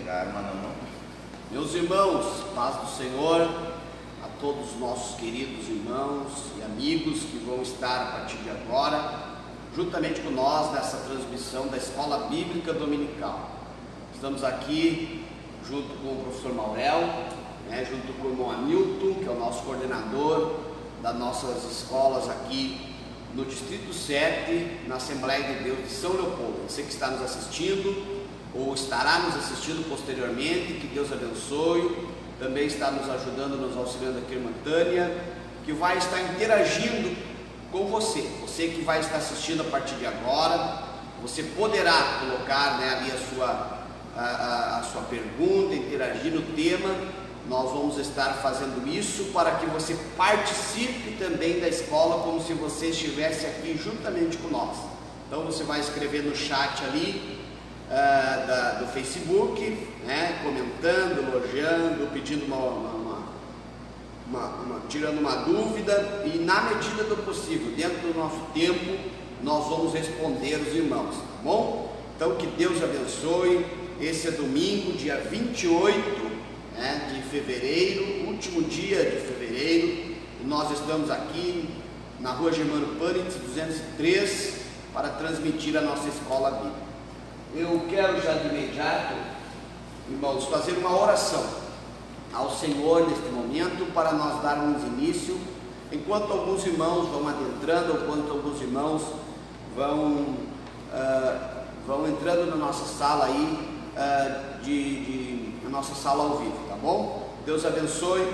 pegar a arma na mão. Meus irmãos, paz do Senhor, a todos os nossos queridos irmãos e amigos que vão estar a partir de agora, juntamente com nós nessa transmissão da Escola Bíblica Dominical. Estamos aqui junto com o professor Maurel, junto com o irmão Hamilton, que é o nosso coordenador das nossas escolas aqui no Distrito 7, na Assembleia de Deus de São Leopoldo. Você que está nos assistindo ou estará nos assistindo posteriormente, que Deus abençoe. Também está nos ajudando, nos auxiliando aqui a irmã Tânia, que vai estar interagindo com você. Você que vai estar assistindo a partir de agora, você poderá colocar ali a sua pergunta, interagir no tema. Nós vamos estar fazendo isso para que você participe também da escola, como se você estivesse aqui juntamente com nós. Então você vai escrever no chat ali do Facebook, comentando, elogiando, pedindo tirando uma dúvida, e na medida do possível, dentro do nosso tempo, nós vamos responder os irmãos, tá bom? Então que Deus abençoe. Esse é domingo, dia 28 de fevereiro, último dia de fevereiro, e nós estamos aqui na rua Germano Pânitz 203 para transmitir a nossa escola bíblica. Eu quero já de imediato, irmãos, fazer uma oração ao Senhor neste momento para nós darmos início, enquanto alguns irmãos vão adentrando, enquanto alguns irmãos vão entrando na nossa sala aí, na nossa sala ao vivo, tá bom? Deus abençoe.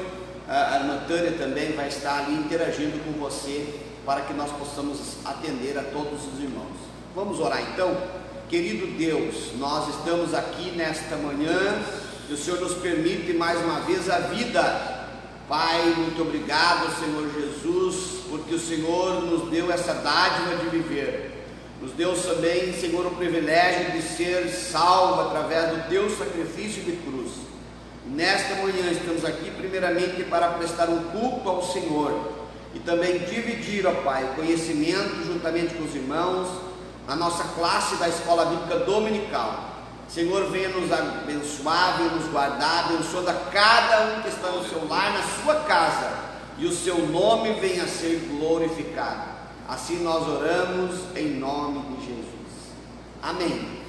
A irmã Tânia também vai estar ali interagindo com você para que nós possamos atender a todos os irmãos. Vamos orar então? Querido Deus, nós estamos aqui nesta manhã e o Senhor nos permite mais uma vez a vida. Pai, muito obrigado, Senhor Jesus, porque o Senhor nos deu essa dádiva de viver. Nos deu também, Senhor, o privilégio de ser salvo através do teu sacrifício de cruz. Nesta manhã estamos aqui primeiramente para prestar um culto ao Senhor e também dividir, ó Pai, conhecimento juntamente com os irmãos, a nossa classe da Escola Bíblica Dominical. Senhor, venha nos abençoar, venha nos guardar, abençoando a cada um que está no seu lar, na sua casa, e o seu nome venha a ser glorificado. Assim nós oramos em nome de Jesus. Amém.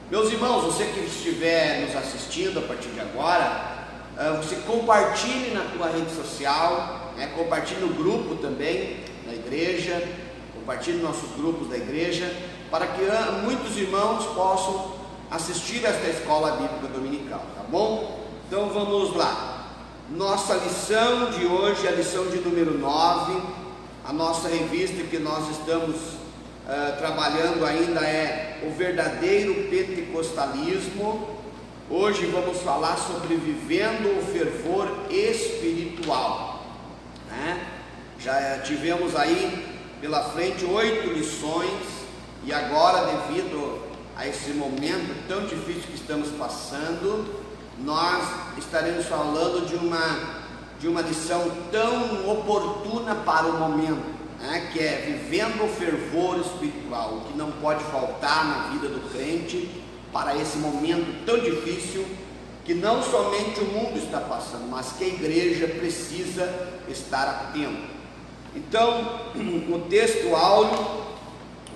Meus irmãos, você que estiver nos assistindo a partir de agora, você compartilhe na tua rede social, compartilhe no grupo também da igreja, compartilhe nossos grupos da igreja, para que muitos irmãos possam assistir esta escola bíblica dominical, tá bom? Então vamos lá. Nossa lição de hoje é a lição de número 9. A nossa revista que nós estamos trabalhando ainda é o verdadeiro pentecostalismo. Hoje vamos falar sobre vivendo o fervor espiritual, Já tivemos aí pela frente 8 lições, e agora, devido a esse momento tão difícil que estamos passando, nós estaremos falando de uma lição tão oportuna para o momento, que é vivendo o fervor espiritual, o que não pode faltar na vida do crente para esse momento tão difícil que não somente o mundo está passando, mas que a igreja precisa estar atento. Então, no texto áudio,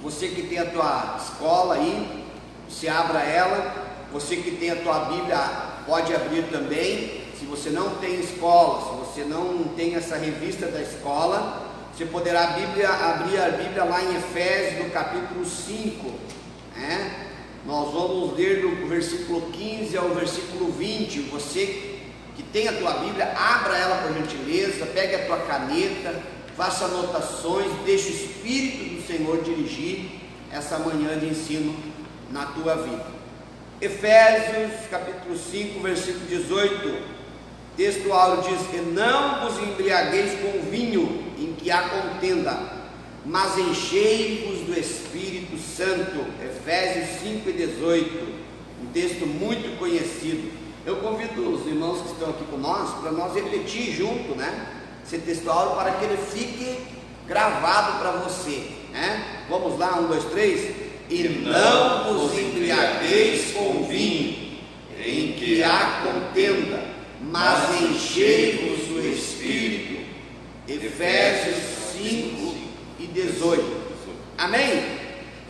você que tem a tua escola aí, você abra ela. Você que tem a tua Bíblia, pode abrir também. Se você não tem escola, se você não tem essa revista da escola, você poderá abrir a Bíblia lá em Efésios, no capítulo 5, Nós vamos ler do versículo 15 ao versículo 20. Você que tem a tua Bíblia, abra ela por gentileza, pegue a tua caneta, faça anotações, deixe o Espírito do Senhor dirigir essa manhã de ensino na tua vida. Efésios capítulo 5, versículo 18, texto áudio diz: "E não vos embriagueis com vinho em que há contenda, mas enchei-vos do Espírito Santo." Efésios 5 e 18, um texto muito conhecido. Eu convido os irmãos que estão aqui com nós, para nós repetir junto, esse texto áudio, para que ele fique gravado para você, Vamos lá, 1, 2, 3. "E não vos embriagueis com vinho em que que há contenda, mas enchei-vos do Espírito. Efésios 5 e 18. Amém?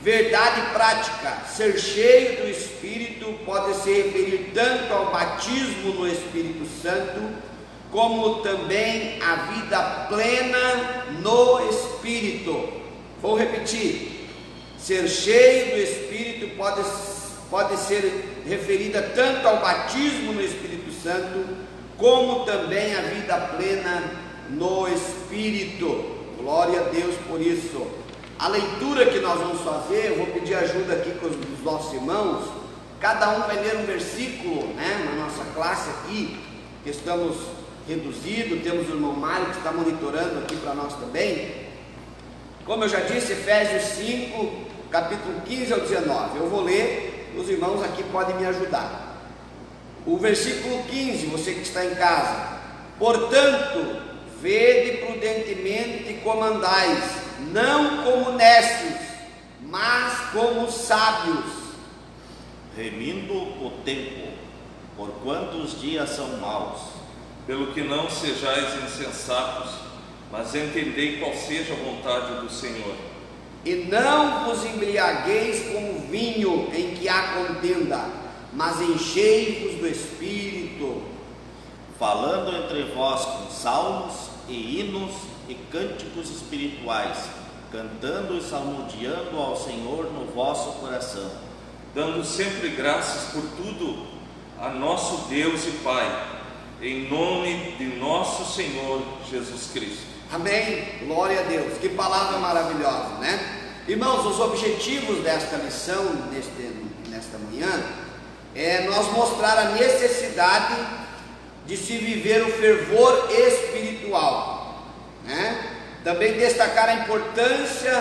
Verdade prática: ser cheio do Espírito pode se referir tanto ao batismo no Espírito Santo, como também à vida plena no Espírito. Vou repetir: ser cheio do Espírito pode ser referida tanto ao batismo no Espírito Santo, como também à vida plena no Espírito. Glória a Deus por isso. A leitura que nós vamos fazer, eu vou pedir ajuda aqui com os nossos irmãos. Cada um vai ler um versículo, né, na nossa classe aqui, que estamos reduzidos. Temos o irmão Mário que está monitorando aqui para nós também. Como eu já disse, Efésios 5, capítulo 15 ao 19. Eu vou ler, os irmãos aqui podem me ajudar. O versículo 15, você que está em casa: portanto, vede prudentemente como andais, não como necios, mas como sábios, remindo o tempo, porquanto os dias são maus. Pelo que não sejais insensatos, mas entendei qual seja a vontade do Senhor. E não vos embriagueis com vinho em que há contenda, mas enchei-vos do Espírito, falando entre vós com salmos e hinos e cânticos espirituais, cantando e salmodiando ao Senhor no vosso coração, dando sempre graças por tudo a nosso Deus e Pai, em nome de nosso Senhor Jesus Cristo. Amém? Glória a Deus. Que palavra maravilhosa, né? Irmãos, os objetivos desta lição, nesta manhã, é nós mostrar a necessidade de se viver o fervor espiritual, né? Também destacar a importância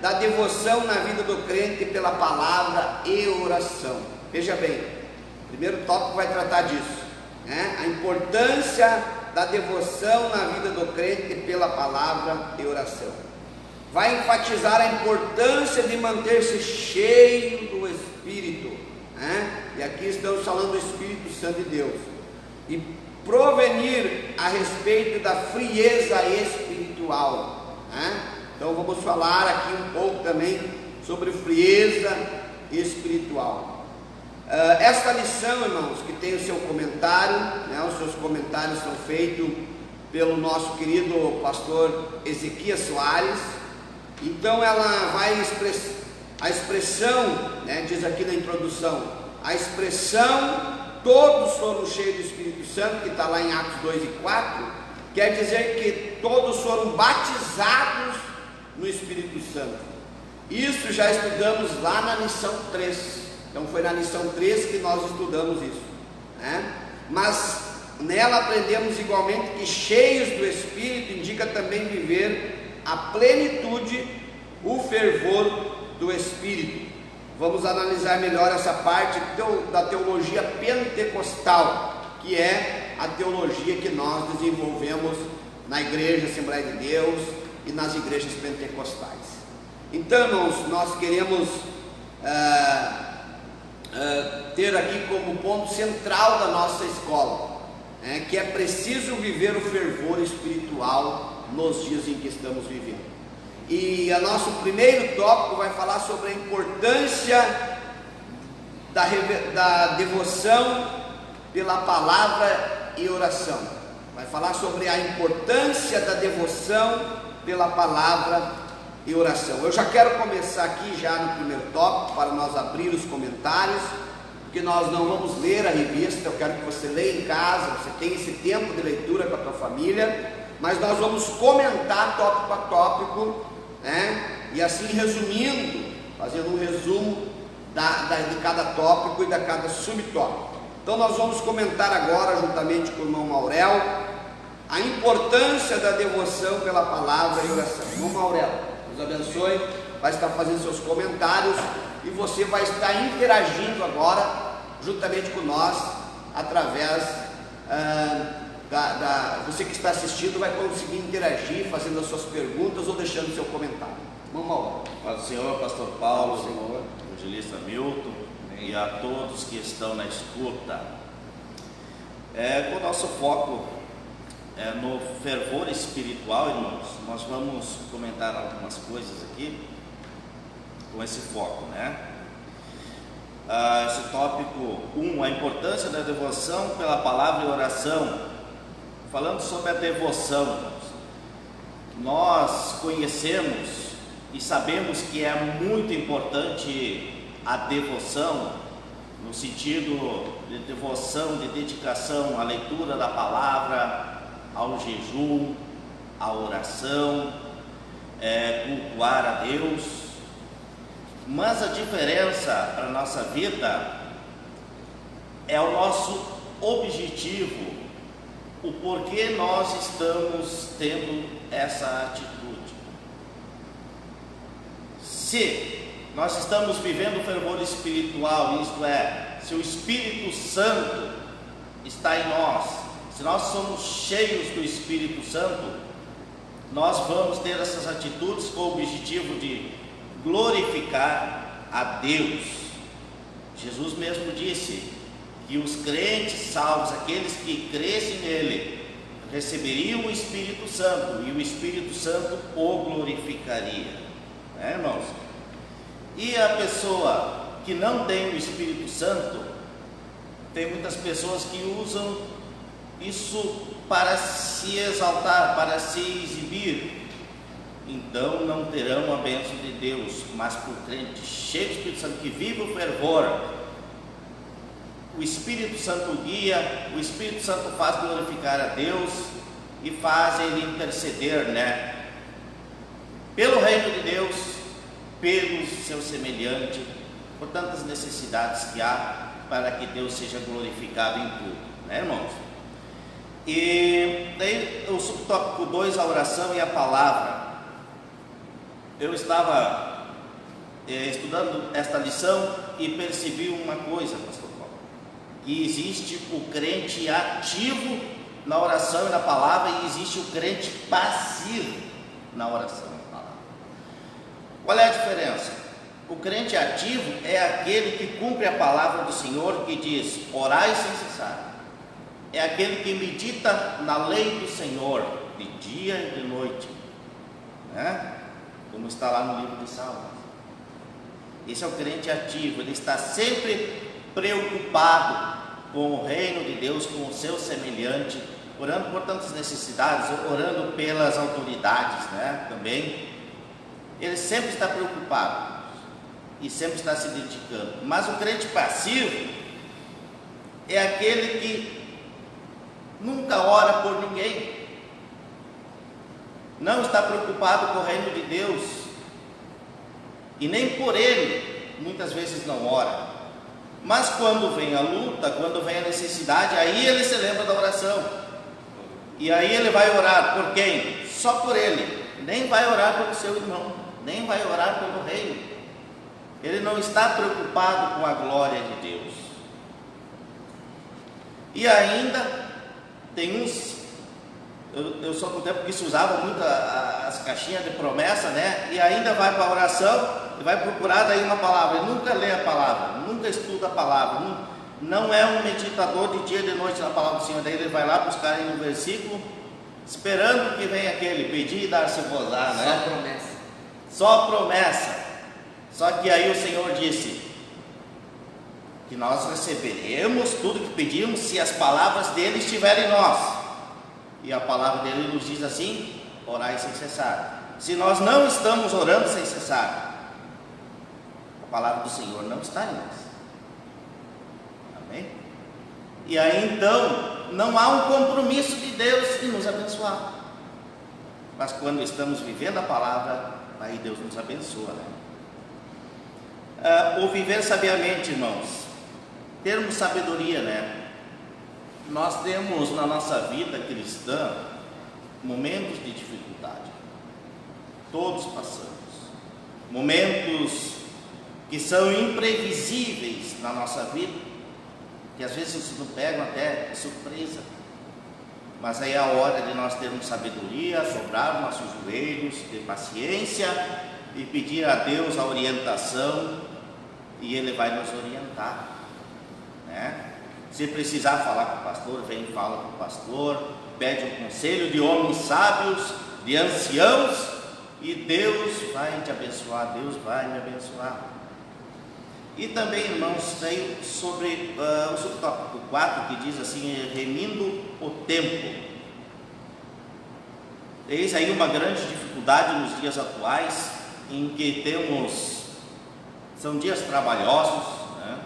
da devoção na vida do crente pela palavra e oração. Veja bem, o primeiro tópico vai tratar disso, né? A importância da devoção na vida do crente pela palavra e oração. Vai enfatizar a importância de manter-se cheio do Espírito, né? E aqui estamos falando do Espírito Santo de Deus. E provenir a respeito da frieza espiritual, né? Então vamos falar aqui um pouco também sobre frieza espiritual. Esta lição, irmãos, que tem o seu comentário, né? Os seus comentários são feitos pelo nosso querido pastor Ezequias Soares. Então ela vai a expressão, né, diz aqui na introdução, a expressão todos foram cheios do Espírito Santo, que está lá em Atos 2 e 4, quer dizer que todos foram batizados no Espírito Santo. Isso já estudamos lá na lição 3. Então foi na lição 3 que nós estudamos isso, né? Mas nela aprendemos igualmente que cheios do Espírito indica também viver a plenitude, o fervor do Espírito. Vamos analisar melhor essa parte da teologia pentecostal, que é a teologia que nós desenvolvemos na Igreja Assembleia de Deus e nas igrejas pentecostais. Então, irmãos, nós queremos ter aqui como ponto central da nossa escola, que é preciso viver o fervor espiritual nos dias em que estamos vivendo. E o nosso primeiro tópico vai falar sobre a importância da devoção pela palavra e oração. Vai falar sobre a importância da devoção pela palavra e oração. Eu já quero começar aqui já no primeiro tópico, para nós abrir os comentários, porque nós não vamos ler a revista. Eu quero que você leia em casa, você tenha esse tempo de leitura com a tua família, mas nós vamos comentar tópico a tópico, né? E assim resumindo, fazendo um resumo de cada tópico e de cada subtópico. Então nós vamos comentar agora, juntamente com o irmão Maurel, a importância da devoção pela palavra e oração. Irmão Maurel, Deus abençoe, vai estar fazendo seus comentários e você vai estar interagindo agora, juntamente com nós, através você que está assistindo vai conseguir interagir, fazendo as suas perguntas ou deixando seu comentário. Vamos lá. Paz do Senhor, pastor Paulo, Senhor, evangelista Milton, e a todos que estão na escuta. Com o nosso foco no fervor espiritual, irmãos, nós vamos comentar algumas coisas aqui com esse foco, né? Esse tópico 1, a importância da devoção pela palavra e oração. Falando sobre a devoção, irmãos, nós conhecemos e sabemos que é muito importante a devoção, no sentido de devoção, de dedicação à leitura da palavra, ao jejum, à oração, cultuar a Deus. Mas a diferença para a nossa vida é o nosso objetivo, o porquê nós estamos tendo essa atitude. Se nós estamos vivendo o fervor espiritual, isto é, se o Espírito Santo está em nós, se nós somos cheios do Espírito Santo, nós vamos ter essas atitudes com o objetivo de glorificar a Deus. Jesus mesmo disse que os crentes salvos, aqueles que crescem nele, receberiam o Espírito Santo e o Espírito Santo o glorificaria, né, irmãos? E a pessoa que não tem o Espírito Santo, tem muitas pessoas que usam isso para se exaltar, para se exibir, então não terão a bênção de Deus. Mas por crente cheio do Espírito Santo, que vive o fervor, o Espírito Santo guia, o Espírito Santo faz glorificar a Deus e faz ele interceder, né, pelo reino de Deus, pelo seu semelhante, por tantas necessidades que há, para que Deus seja glorificado em tudo, né, irmãos? E daí o subtópico 2, a oração e a palavra. Eu estava estudando esta lição e percebi uma coisa, pastor Paulo, que existe o crente ativo na oração e na palavra, e existe o crente passivo na oração e na palavra. Qual é a diferença? O crente ativo é aquele que cumpre a palavra do Senhor, que diz: orai sem cessar. É aquele que medita na lei do Senhor de dia e de noite, né? Como está lá no livro de Salmos. Esse é o crente ativo, ele está sempre preocupado com o reino de Deus, com o seu semelhante, orando por tantas necessidades, orando pelas autoridades, né? Também ele sempre está preocupado e sempre está se dedicando. Mas o crente passivo é aquele que nunca ora por ninguém, não está preocupado com o reino de Deus e nem por ele, muitas vezes não ora. Mas quando vem a luta, quando vem a necessidade, aí ele se lembra da oração, e aí ele vai orar por quem? Só por ele, nem vai orar pelo seu irmão, nem vai orar pelo reino. Ele não está preocupado com a glória de Deus. E ainda tem uns, eu sou do tempo que se usava muito as caixinhas de promessa, né? E ainda vai para a oração e vai procurar daí uma palavra. Ele nunca lê a palavra, nunca estuda a palavra, não é um meditador de dia e de noite na palavra do Senhor. Daí ele vai lá buscar aí no versículo, esperando que venha aquele pedir e dar-se-vos-á, né? Só promessa. Só promessa. Só que aí o Senhor disse que nós receberemos tudo que pedimos se as palavras dele estiverem em nós. E a palavra dele nos diz assim: orai sem cessar. Se nós não estamos orando sem cessar, a palavra do Senhor não está em nós. Amém? E aí então não há um compromisso de Deus em nos abençoar. Mas quando estamos vivendo a palavra, aí Deus nos abençoa, né? O viver sabiamente, irmãos, termos sabedoria, né? Nós temos na nossa vida cristã momentos de dificuldade, todos passamos, momentos que são imprevisíveis na nossa vida, que às vezes nos pegam até de surpresa, mas aí é a hora de nós termos sabedoria, dobrar nossos joelhos, ter paciência e pedir a Deus a orientação, e Ele vai nos orientar, né? Se precisar falar com o pastor, vem e fala com o pastor, pede um conselho de homens sábios, de anciãos, e Deus vai te abençoar, Deus vai me abençoar. E também, irmãos, tem sobre o subtópico 4, que diz assim, remindo o tempo. Eis aí uma grande dificuldade nos dias atuais, em que são dias trabalhosos, né,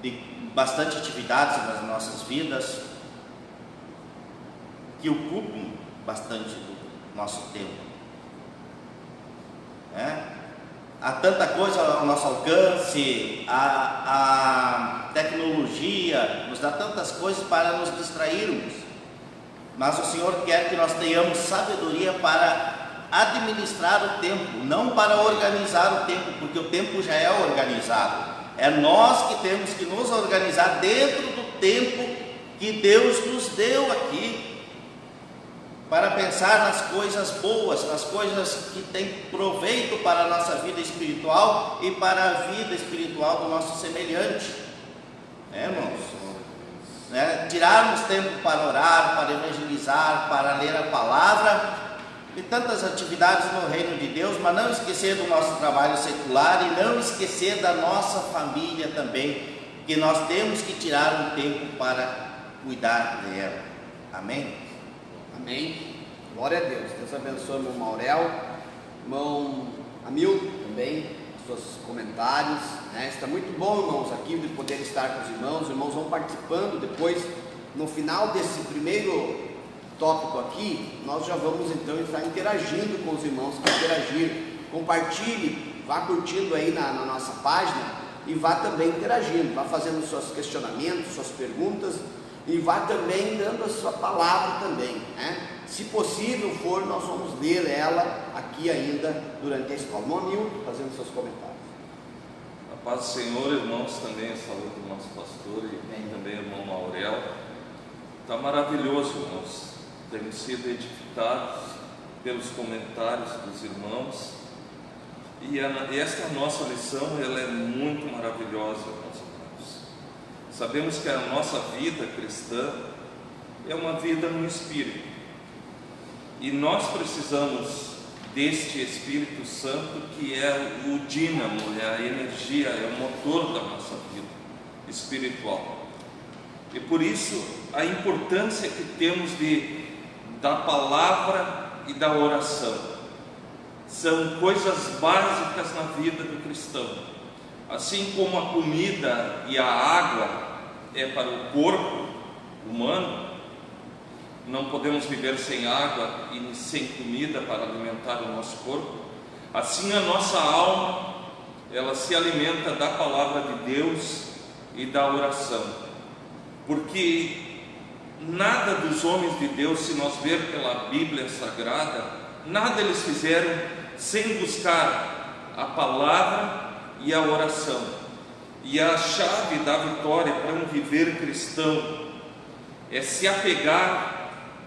de bastante atividades nas nossas vidas, que ocupam bastante do nosso tempo, né? Há tanta coisa ao nosso alcance, a tecnologia nos dá tantas coisas para nos distrairmos, mas o Senhor quer que nós tenhamos sabedoria para administrar o tempo, não para organizar o tempo, porque o tempo já é organizado. É nós que temos que nos organizar dentro do tempo que Deus nos deu aqui, para pensar nas coisas boas, nas coisas que têm proveito para a nossa vida espiritual e para a vida espiritual do nosso semelhante, irmãos? Tirarmos tempo para orar, para evangelizar, para ler a palavra e tantas atividades no reino de Deus, mas não esquecer do nosso trabalho secular e não esquecer da nossa família também, que nós temos que tirar um tempo para cuidar dela. Amém? Amém. Glória a Deus. Deus abençoe o irmão Maurel, irmão Hamilton também, seus comentários, né? Está muito bom, irmãos, aqui de poder estar com os irmãos vão participando. Depois, no final desse primeiro tópico aqui, nós já vamos então estar interagindo com os irmãos que interagiram. Compartilhe, vá curtindo aí na nossa página e vá também interagindo, vá fazendo seus questionamentos, suas perguntas, e vá também dando a sua palavra também, né? Se possível for, nós vamos ler ela aqui ainda durante a escola. Irmão Hamilton, fazendo seus comentários. A paz do Senhor, irmãos, também a saúde do nosso pastor e também o irmão Maurel. Está maravilhoso, irmãos. Temos sido edificados pelos comentários dos irmãos, e esta nossa lição, ela é muito maravilhosa, irmãos. Sabemos que a nossa vida cristã é uma vida no Espírito, e nós precisamos deste Espírito Santo, que é o dínamo, é a energia, é o motor da nossa vida espiritual. E por isso a importância que temos da palavra e da oração. São coisas básicas na vida do cristão. Assim como a comida e a água é para o corpo humano, não podemos viver sem água e sem comida para alimentar o nosso corpo, assim a nossa alma, ela se alimenta da palavra de Deus e da oração, porque nada dos homens de Deus, se nós ver pela Bíblia Sagrada, nada eles fizeram sem buscar a palavra e a oração. E a chave da vitória para um viver cristão é se apegar.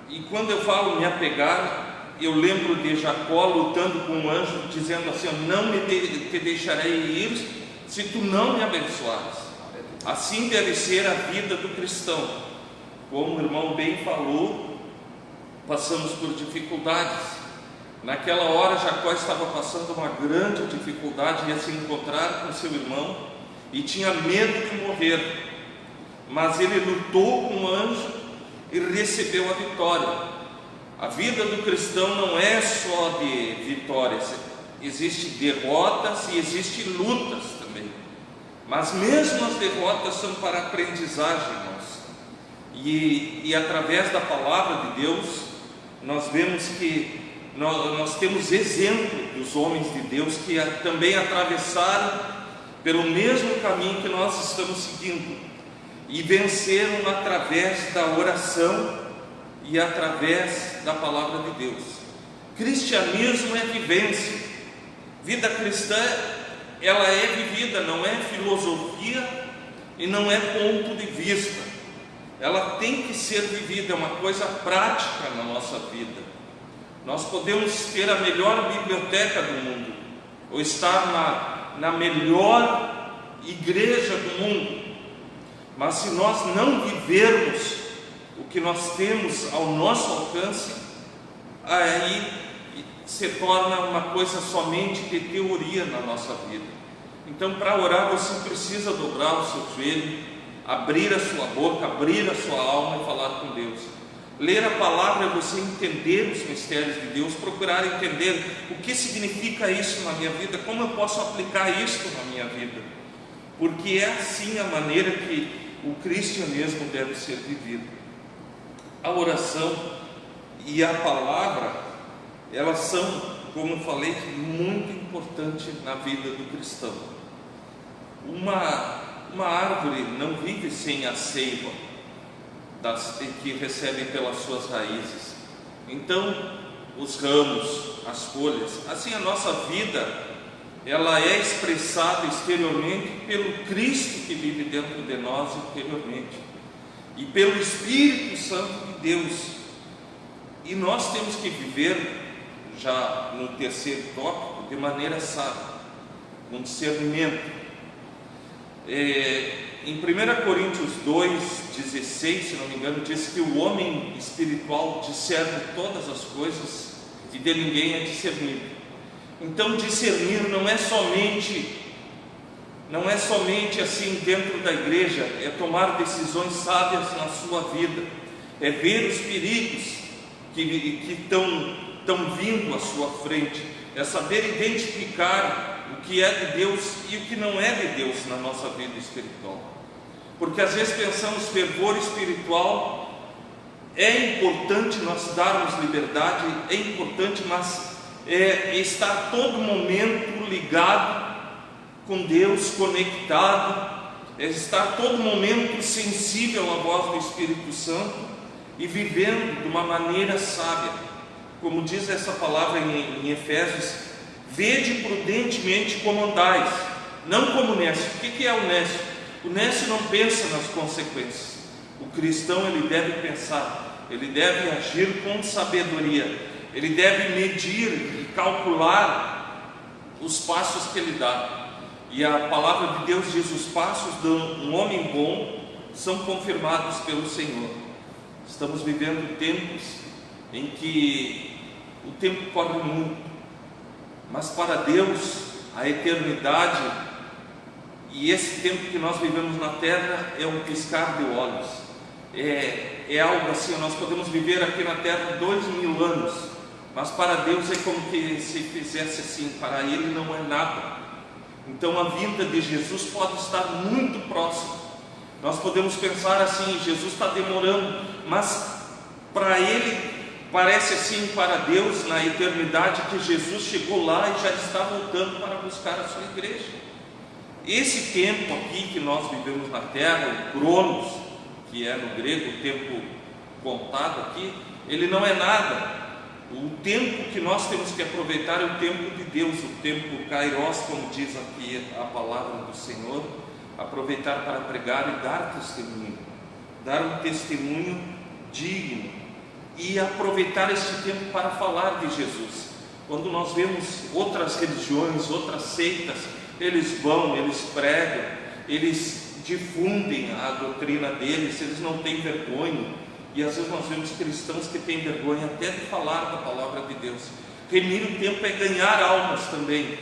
E quando eu falo me apegar, eu lembro de Jacó lutando com um anjo, dizendo assim: eu não te deixarei ir se tu não me abençoares. Assim deve ser a vida do cristão. Como o irmão bem falou, passamos por dificuldades. Naquela hora Jacó estava passando uma grande dificuldade, ia se encontrar com seu irmão e tinha medo de morrer, mas ele lutou com o anjo e recebeu a vitória. A vida do cristão não é só de vitórias, existem derrotas e existem lutas também, mas mesmo as derrotas são para aprendizagem, irmãos. E através da palavra de Deus nós vemos que nós temos exemplo dos homens de Deus que também atravessaram pelo mesmo caminho que nós estamos seguindo e venceram através da oração e através da palavra de Deus. Cristianismo é vivência. Vida cristã, ela é vivida, não é filosofia e não é ponto de vista. Ela tem que ser vivida, é uma coisa prática na nossa vida. Nós podemos ter a melhor biblioteca do mundo, ou estar na melhor igreja do mundo, Mas se nós não vivermos o que nós temos ao nosso alcance, aí se torna uma coisa somente de teoria na nossa vida. Então, para orar, você precisa dobrar o seu joelho, abrir a sua boca, abrir a sua alma e falar com Deus. Ler a palavra é você entender os mistérios de Deus, procurar entender o que significa isso na minha vida, como eu posso aplicar isso na minha vida, porque é assim a maneira que o cristianismo deve ser vivido. A oração e a palavra, elas são, como eu falei, muito importantes na vida do cristão. Uma árvore não vive sem a seiva que recebe pelas suas raízes. Então, os ramos, as folhas, assim a nossa vida, ela é expressada exteriormente pelo Cristo que vive dentro de nós interiormente, e pelo Espírito Santo de Deus. E nós temos que viver, já no terceiro tópico, de maneira sábia, com discernimento. Em 1 Coríntios 2,16, se não me engano, diz que o homem espiritual discerne todas as coisas e de ninguém é discernido. Então, discernir não é somente assim dentro da igreja, é tomar decisões sábias na sua vida, é ver os perigos que estão vindo à sua frente, é saber identificar o que é de Deus e o que não é de Deus na nossa vida espiritual. Porque às vezes pensamos fervor espiritual, é importante nós darmos liberdade, é importante, mas estar todo momento ligado com Deus, conectado, estar todo momento sensível à voz do Espírito Santo e vivendo de uma maneira sábia, como diz essa palavra em Efésios: vede prudentemente como andais, não como nécio. O que é o nécio? O nécio não pensa nas consequências. O cristão, ele deve pensar, ele deve agir com sabedoria, ele deve medir e calcular os passos que ele dá. E a palavra de Deus diz: os passos de um homem bom são confirmados pelo Senhor. Estamos vivendo tempos em que o tempo corre muito, mas para Deus a eternidade e esse tempo que nós vivemos na terra é um piscar de olhos. É algo assim, nós podemos viver aqui na terra 2000 anos, mas para Deus é como que se fizesse assim, para Ele não é nada. Então a vinda de Jesus pode estar muito próxima. Nós podemos pensar assim: Jesus está demorando, mas para Ele parece assim, para Deus, na eternidade, que Jesus chegou lá e já está voltando para buscar a sua igreja. Esse tempo aqui que nós vivemos na terra, o cronos, que é no grego o tempo contado aqui, ele não é nada. O tempo que nós temos que aproveitar é o tempo de Deus, o tempo kairos, como diz aqui a palavra do Senhor. Aproveitar para pregar e dar um testemunho digno, e aproveitar este tempo para falar de Jesus. Quando nós vemos outras religiões, outras seitas, eles vão, eles pregam, eles difundem a doutrina deles, eles não têm vergonha. E às vezes nós vemos cristãos que têm vergonha até de falar da palavra de Deus. Remir o tempo é ganhar almas também.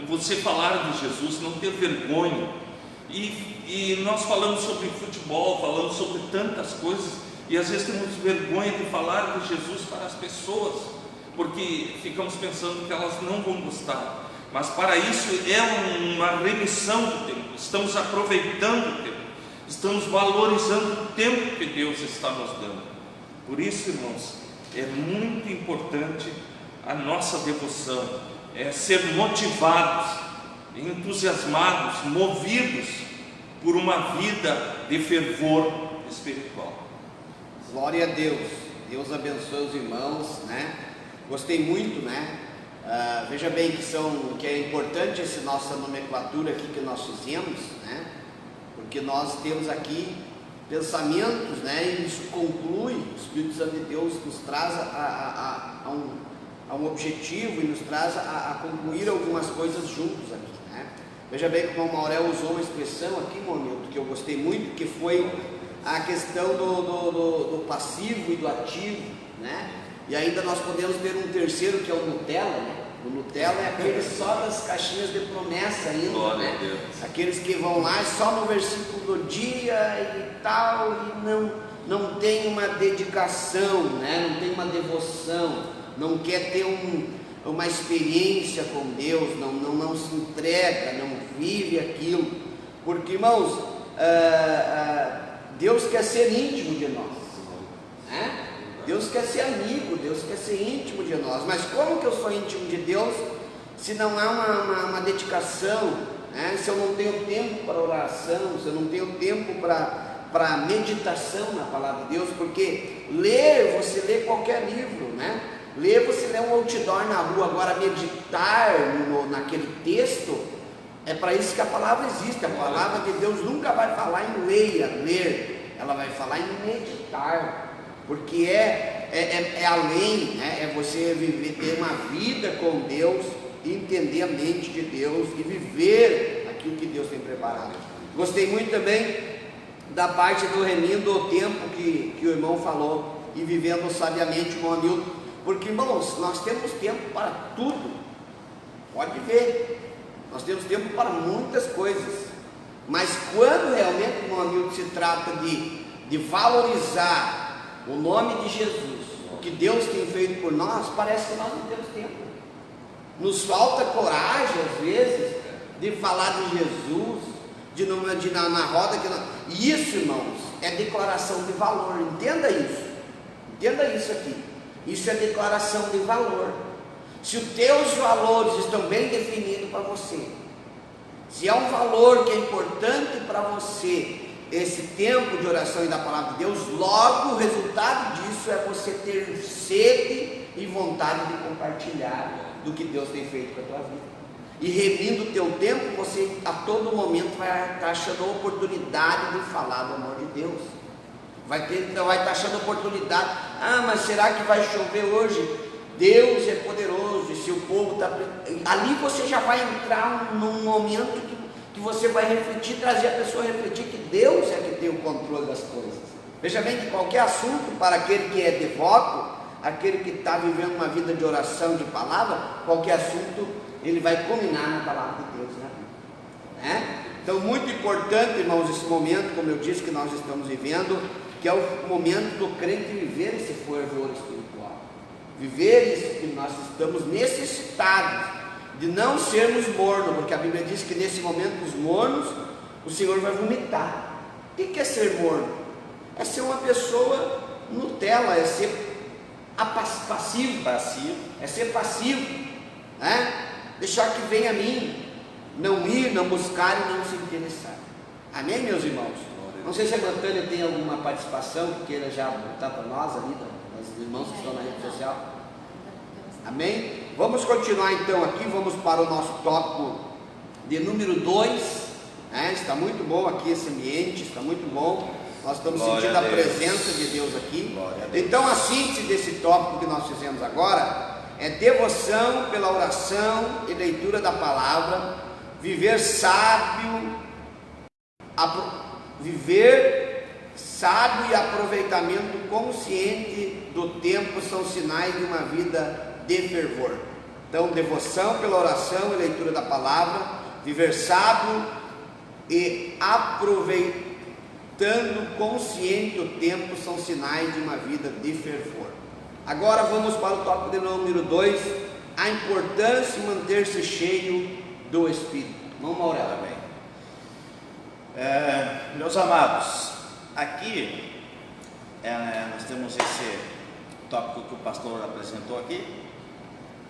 Você falar de Jesus, não ter vergonha. E nós falamos sobre futebol, falamos sobre tantas coisas, e às vezes temos vergonha de falar de Jesus para as pessoas, porque ficamos pensando que elas não vão gostar. Mas para isso é uma remissão do tempo. Estamos aproveitando o tempo, estamos valorizando o tempo que Deus está nos dando. Por isso, irmãos, é muito importante a nossa devoção, é ser motivados, entusiasmados, movidos por uma vida de fervor espiritual. Glória a Deus. Deus abençoe os irmãos, né? Gostei muito, né? Veja bem que é importante essa nossa nomenclatura aqui que nós fizemos, né? Porque nós temos aqui pensamentos, né? E isso conclui, o Espírito Santo de Deus nos traz a um objetivo e nos traz a concluir algumas coisas juntos aqui, né? Veja bem que o irmão Maurel usou uma expressão aqui, Monildo, que eu gostei muito, que foi a questão do passivo e do ativo, né? E ainda nós podemos ter um terceiro, que é o Nutella, né? O Nutella é aquele só das caixinhas de promessa ainda, Glória né? a Deus. Aqueles que vão lá só no versículo do dia e tal, e não tem uma dedicação, né? Não tem uma devoção, não quer ter uma experiência com Deus, não se entrega, não vive aquilo, porque, irmãos, Deus quer ser íntimo de nós, né? Deus quer ser amigo, Deus quer ser íntimo de nós, mas como que eu sou íntimo de Deus se não há uma dedicação, né? Se eu não tenho tempo para oração, se eu não tenho tempo para meditação na palavra de Deus? Porque você lê qualquer livro, né? Você lê um outdoor na rua. Agora meditar naquele texto, é para isso que a palavra existe. A palavra de Deus nunca vai falar em ler, ela vai falar em meditar, porque é além, né? É você ter uma vida com Deus, entender a mente de Deus e viver aquilo que Deus tem preparado. Gostei muito também da parte do remindo o tempo que o irmão falou, e vivendo sabiamente, o irmão Anilton, porque, irmãos, nós temos tempo para tudo, pode ver, nós temos tempo para muitas coisas, mas quando realmente, irmão Anilton, se trata de valorizar o nome de Jesus, o que Deus tem feito por nós, parece que nós não temos tempo. Nos falta coragem, às vezes, de falar de Jesus, na roda que nós... Isso, irmãos, é declaração de valor. Entenda isso aqui. Isso é declaração de valor. Se os teus valores estão bem definidos para você, se é um valor que é importante para você, esse tempo de oração e da palavra de Deus, logo o resultado disso é você ter sede e vontade de compartilhar do que Deus tem feito com a tua vida. E remindo o teu tempo, você a todo momento vai estar achando a oportunidade de falar do amor de Deus. Vai estar achando a oportunidade. Mas será que vai chover hoje? Deus é poderoso, e se o povo está... Ali você já vai entrar num momento que você vai refletir, trazer a pessoa a refletir que Deus é que tem o controle das coisas. Veja bem que qualquer assunto, para aquele que é devoto, aquele que está vivendo uma vida de oração, de palavra, qualquer assunto, ele vai culminar na palavra de Deus, né? Então, muito importante, irmãos, esse momento, como eu disse, que nós estamos vivendo, que é o momento do crente viver esse fervor espiritual, viver isso que nós estamos necessitados, de não sermos mornos, porque a Bíblia diz que nesse momento os mornos, o Senhor vai vomitar. O que é ser morno? É ser uma pessoa Nutella, é ser passivo, é ser passivo, né? Deixar que venha a mim, não ir, não buscar e não se interessar. Amém, meus irmãos? Não sei se a Mantânia tem alguma participação que queira já botar para nós ali, dos irmãos que estão na rede social. Amém? Vamos continuar então aqui, vamos para o nosso tópico de número 2, né? Está muito bom aqui esse ambiente, está muito bom, nós estamos sentindo a presença de Deus aqui. Então a síntese desse tópico que nós fizemos agora é devoção pela oração e leitura da palavra, viver sábio e aproveitamento consciente do tempo são sinais de uma vida de fervor. Então, devoção pela oração e leitura da palavra, viver sábio e aproveitando consciente o tempo são sinais de uma vida de fervor. Agora vamos para o tópico de número 2, a importância de manter-se cheio do Espírito. Vamos orar bem. Meus amados, aqui nós temos esse tópico que o pastor apresentou aqui,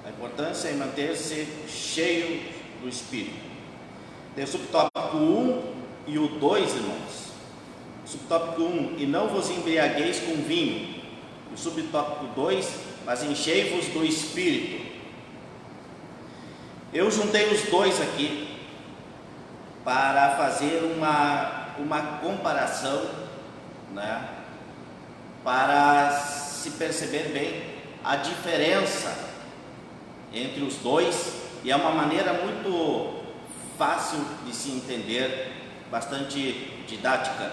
a importância em manter-se cheio do Espírito. Tem o subtópico 1 e o 2, irmãos. Subtópico 1, e não vos embriagueis com vinho. O subtópico 2, mas enchei-vos do Espírito. Eu juntei os dois aqui para fazer uma comparação, né? Para se perceber bem a diferença entre os dois, e é uma maneira muito fácil de se entender, bastante didática.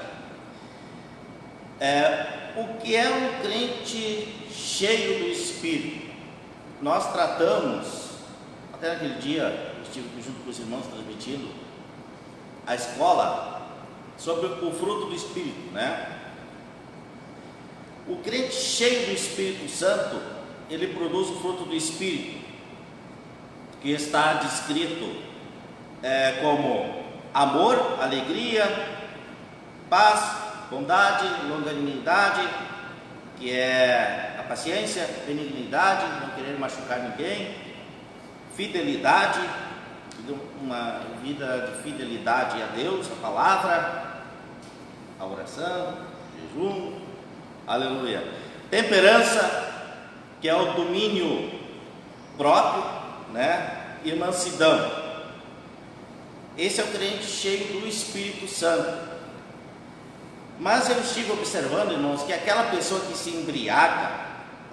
O que é um crente cheio do Espírito? Nós tratamos, até naquele dia, estive junto com os irmãos transmitindo a escola, sobre o fruto do Espírito, né? O crente cheio do Espírito Santo, ele produz o fruto do Espírito, que está descrito como amor, alegria, paz, bondade, longanimidade, que é a paciência, benignidade, não querer machucar ninguém, fidelidade, uma vida de fidelidade a Deus, a palavra, a oração, jejum, aleluia. Temperança, que é o domínio próprio, né? E mansidão. Esse é o crente cheio do Espírito Santo. Mas eu estive observando, irmãos, que aquela pessoa que se embriaga,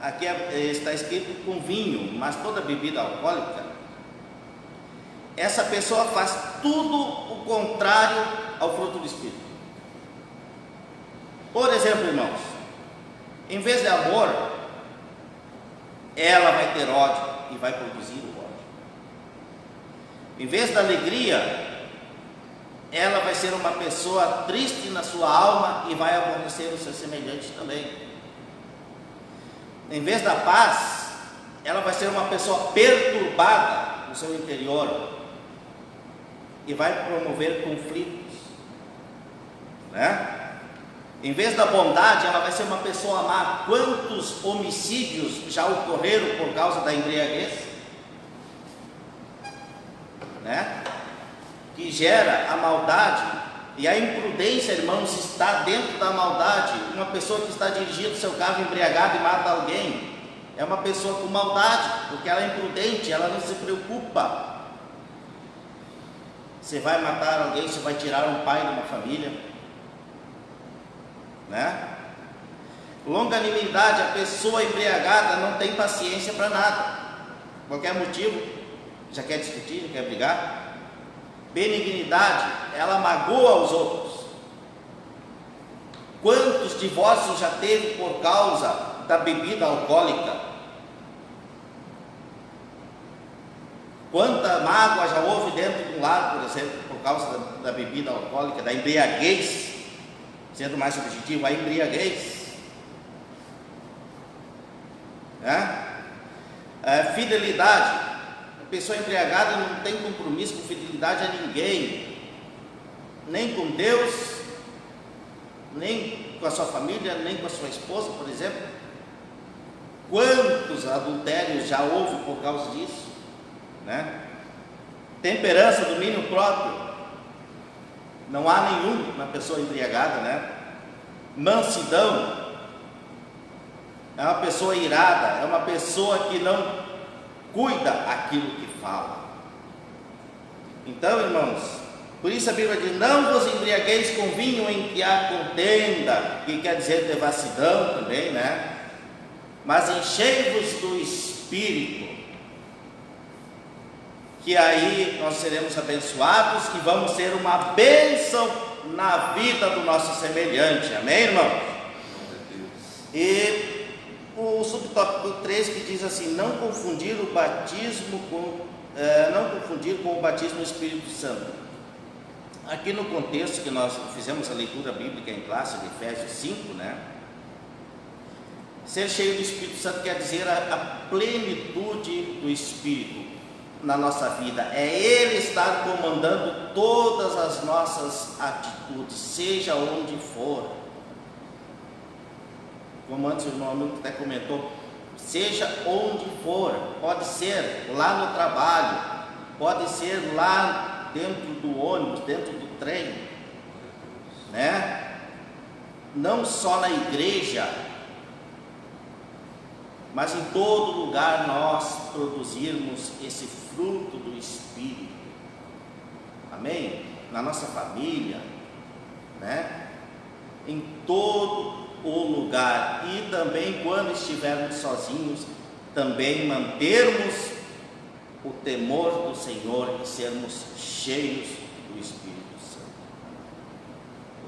aqui está escrito com vinho, mas toda bebida alcoólica, essa pessoa faz tudo o contrário ao fruto do Espírito. Por exemplo, irmãos, em vez de amor, ela vai ter ódio e vai produzir o ódio. Em vez da alegria, ela vai ser uma pessoa triste na sua alma e vai aborrecer os seus semelhantes também. Em vez da paz, ela vai ser uma pessoa perturbada no seu interior e vai promover conflitos, né? Em vez da bondade, ela vai ser uma pessoa má. Quantos homicídios já ocorreram por causa da embriaguez, né? Que gera a maldade e a imprudência, irmãos, está dentro da maldade. Uma pessoa que está dirigindo seu carro embriagado e mata alguém é uma pessoa com maldade, porque ela é imprudente, ela não se preocupa. Você vai matar alguém, você vai tirar um pai de uma família, né? Longanimidade, a pessoa embriagada não tem paciência para nada, qualquer motivo, já quer discutir, já quer brigar. Benignidade, ela magoa os outros. Quantos divórcios já teve por causa da bebida alcoólica? Quanta mágoa já houve dentro de um lar, por exemplo, por causa da bebida alcoólica, da embriaguez, sendo mais objetivo, a embriaguez, né? Fidelidade, a pessoa embriagada não tem compromisso com fidelidade a ninguém, nem com Deus, nem com a sua família, nem com a sua esposa, por exemplo. Quantos adultérios já houve por causa disso, né? Temperança, domínio próprio, não há nenhum na pessoa embriagada, né? Mansidão, é uma pessoa irada, é uma pessoa que não cuida aquilo que fala. Então, irmãos, por isso a Bíblia diz: não vos embriagueis com vinho em que há contenda, que quer dizer devassidão também, né? Mas enchei-vos do Espírito, que aí nós seremos abençoados e vamos ser uma bênção na vida do nosso semelhante. Amém, irmão? E o subtópico 3 que diz assim: não confundir o batismo com o batismo no Espírito Santo. Aqui no contexto que nós fizemos a leitura bíblica em classe de Efésios 5, né? Ser cheio do Espírito Santo quer dizer a plenitude do Espírito na nossa vida. É Ele estar comandando todas as nossas atitudes, seja onde for. Como antes o irmão Hamilton até comentou, seja onde for, pode ser lá no trabalho, pode ser lá dentro do ônibus, dentro do trem, né? Não só na igreja, mas em todo lugar nós produzirmos esse fruto do Espírito. Amém? Na nossa família, né? Em todo o lugar, e também quando estivermos sozinhos, também mantermos o temor do Senhor e sermos cheios do Espírito Santo.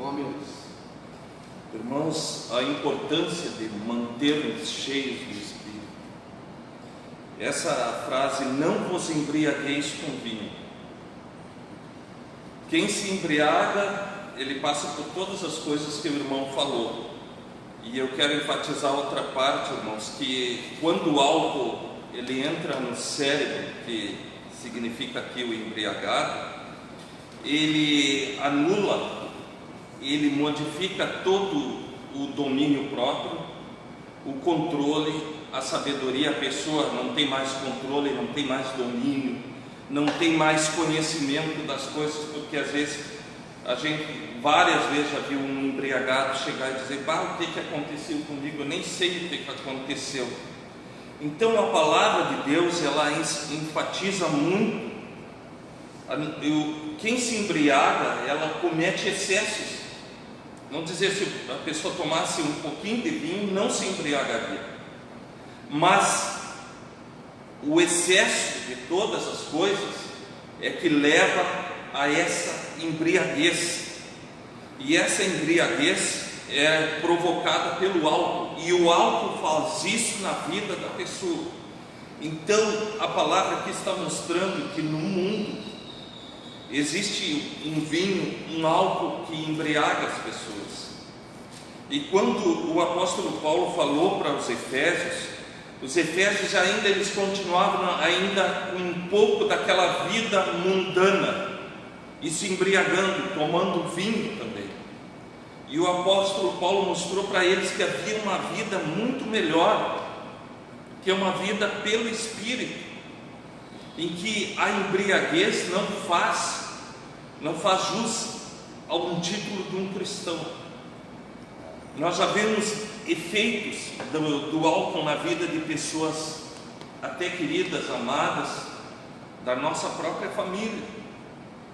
Homens, Irmãos, a importância de manter-nos cheios do Espírito. Essa frase, não vos embriagueis com vinho. Quem se embriaga, ele passa por todas as coisas que o irmão falou. E eu quero enfatizar outra parte, irmãos, que quando o álcool ele entra no cérebro, que significa aqui o embriagado, ele anula, ele modifica todo o domínio próprio, o controle, a sabedoria. A pessoa não tem mais controle, não tem mais domínio, não tem mais conhecimento das coisas, porque às vezes a gente várias vezes já viu um embriagado chegar e dizer: o que aconteceu comigo? Eu nem sei o que aconteceu. Então a palavra de Deus, ela enfatiza muito. Quem se embriaga, ela comete excessos. Não dizer, se a pessoa tomasse um pouquinho de vinho, não se embriagaria. Mas o excesso de todas as coisas é que leva a essa embriaguez. E essa embriaguez é provocada pelo álcool. E o álcool faz isso na vida da pessoa. Então a palavra aqui está mostrando que no mundo existe um vinho, um álcool que embriaga as pessoas. E quando o apóstolo Paulo falou para os Efésios ainda, eles continuavam ainda com um pouco daquela vida mundana, e se embriagando, tomando vinho também. E o apóstolo Paulo mostrou para eles que havia uma vida muito melhor, que é uma vida pelo Espírito, em que a embriaguez não faz jus a um título de um cristão. Nós já vemos efeitos do álcool na vida de pessoas até queridas, amadas, da nossa própria família.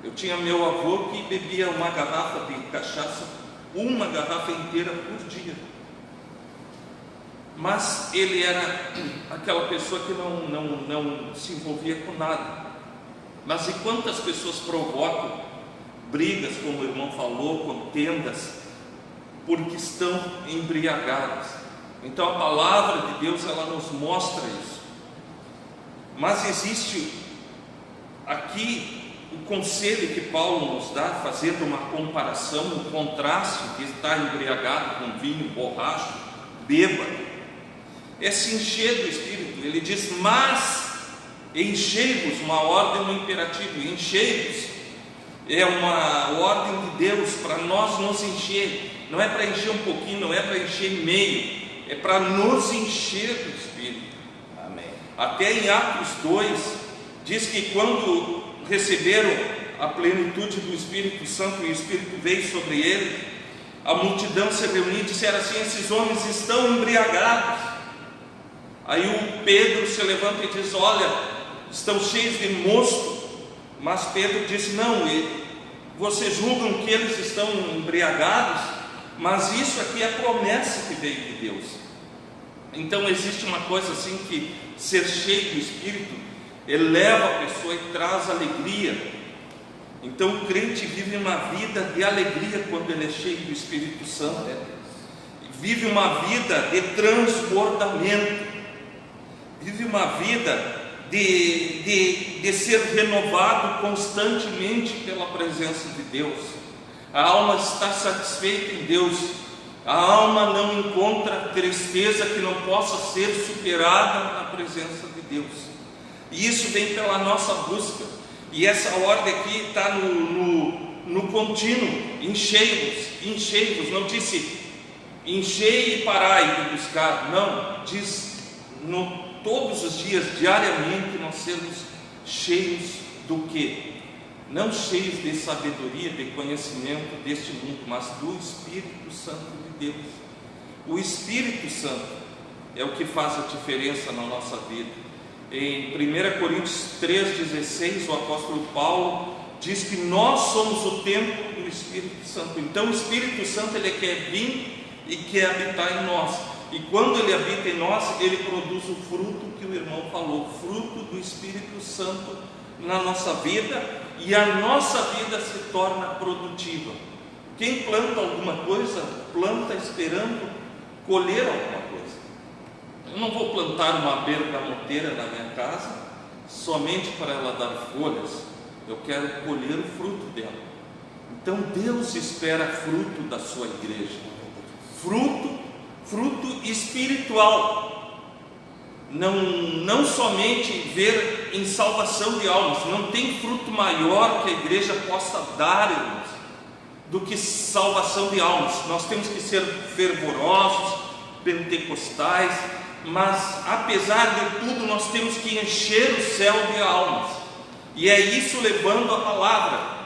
Eu tinha meu avô que bebia uma garrafa de cachaça, uma garrafa inteira por dia. Mas ele era aquela pessoa que não se envolvia com nada. Mas e quantas pessoas provocam brigas, como o irmão falou, contendas, porque estão embriagadas? Então a palavra de Deus, ela nos mostra isso. Mas existe aqui o conselho que Paulo nos dá, fazendo uma comparação, um contraste de estar embriagado com vinho, borracho, bêbado, é se encher do Espírito. Ele diz: mas enchei-vos, uma ordem, um imperativo. Enchei-vos é uma ordem de Deus para nós nos encher. Não é para encher um pouquinho, não é para encher meio, é para nos encher do Espírito. Amém. Até em Atos 2 diz que quando receberam a plenitude do Espírito Santo e o Espírito veio sobre eles, a multidão se reuniu e disseram assim: esses homens estão embriagados. Aí o Pedro se levanta e diz: olha, estão cheios de mosto. Mas Pedro disse: não, vocês julgam que eles estão embriagados, mas isso aqui é a promessa que veio de Deus. Então existe uma coisa assim, que ser cheio do Espírito eleva a pessoa e traz alegria. Então o crente vive uma vida de alegria quando ele é cheio do Espírito Santo. Vive uma vida de transbordamento, vive uma vida de ser renovado constantemente pela presença de Deus. A alma está satisfeita em Deus. A alma não encontra tristeza que não possa ser superada na presença de Deus. E isso vem pela nossa busca. E essa ordem aqui está no contínuo: enchei-vos, enchei-vos. Não disse enchei e parai de buscar. Não, diz todos os dias, diariamente, nós sermos cheios do quê? Não cheios de sabedoria, de conhecimento deste mundo, mas do Espírito Santo de Deus. O Espírito Santo é o que faz a diferença na nossa vida. Em 1 Coríntios 3,16, o apóstolo Paulo diz que nós somos o templo do Espírito Santo. Então o Espírito Santo, ele quer vir e quer habitar em nós. E quando Ele habita em nós, Ele produz o fruto que o irmão falou, fruto do Espírito Santo na nossa vida, e a nossa vida se torna produtiva. Quem planta alguma coisa, planta esperando colher alguma coisa. Eu não vou plantar uma bergamoteira na minha casa somente para ela dar folhas. Eu quero colher o fruto dela. Então Deus espera fruto da sua igreja, fruto espiritual, não somente ver em salvação de almas. Não tem fruto maior que a igreja possa dar, irmãos, do que salvação de almas. Nós temos que ser fervorosos, pentecostais, mas apesar de tudo nós temos que encher o céu de almas, e é isso levando a palavra,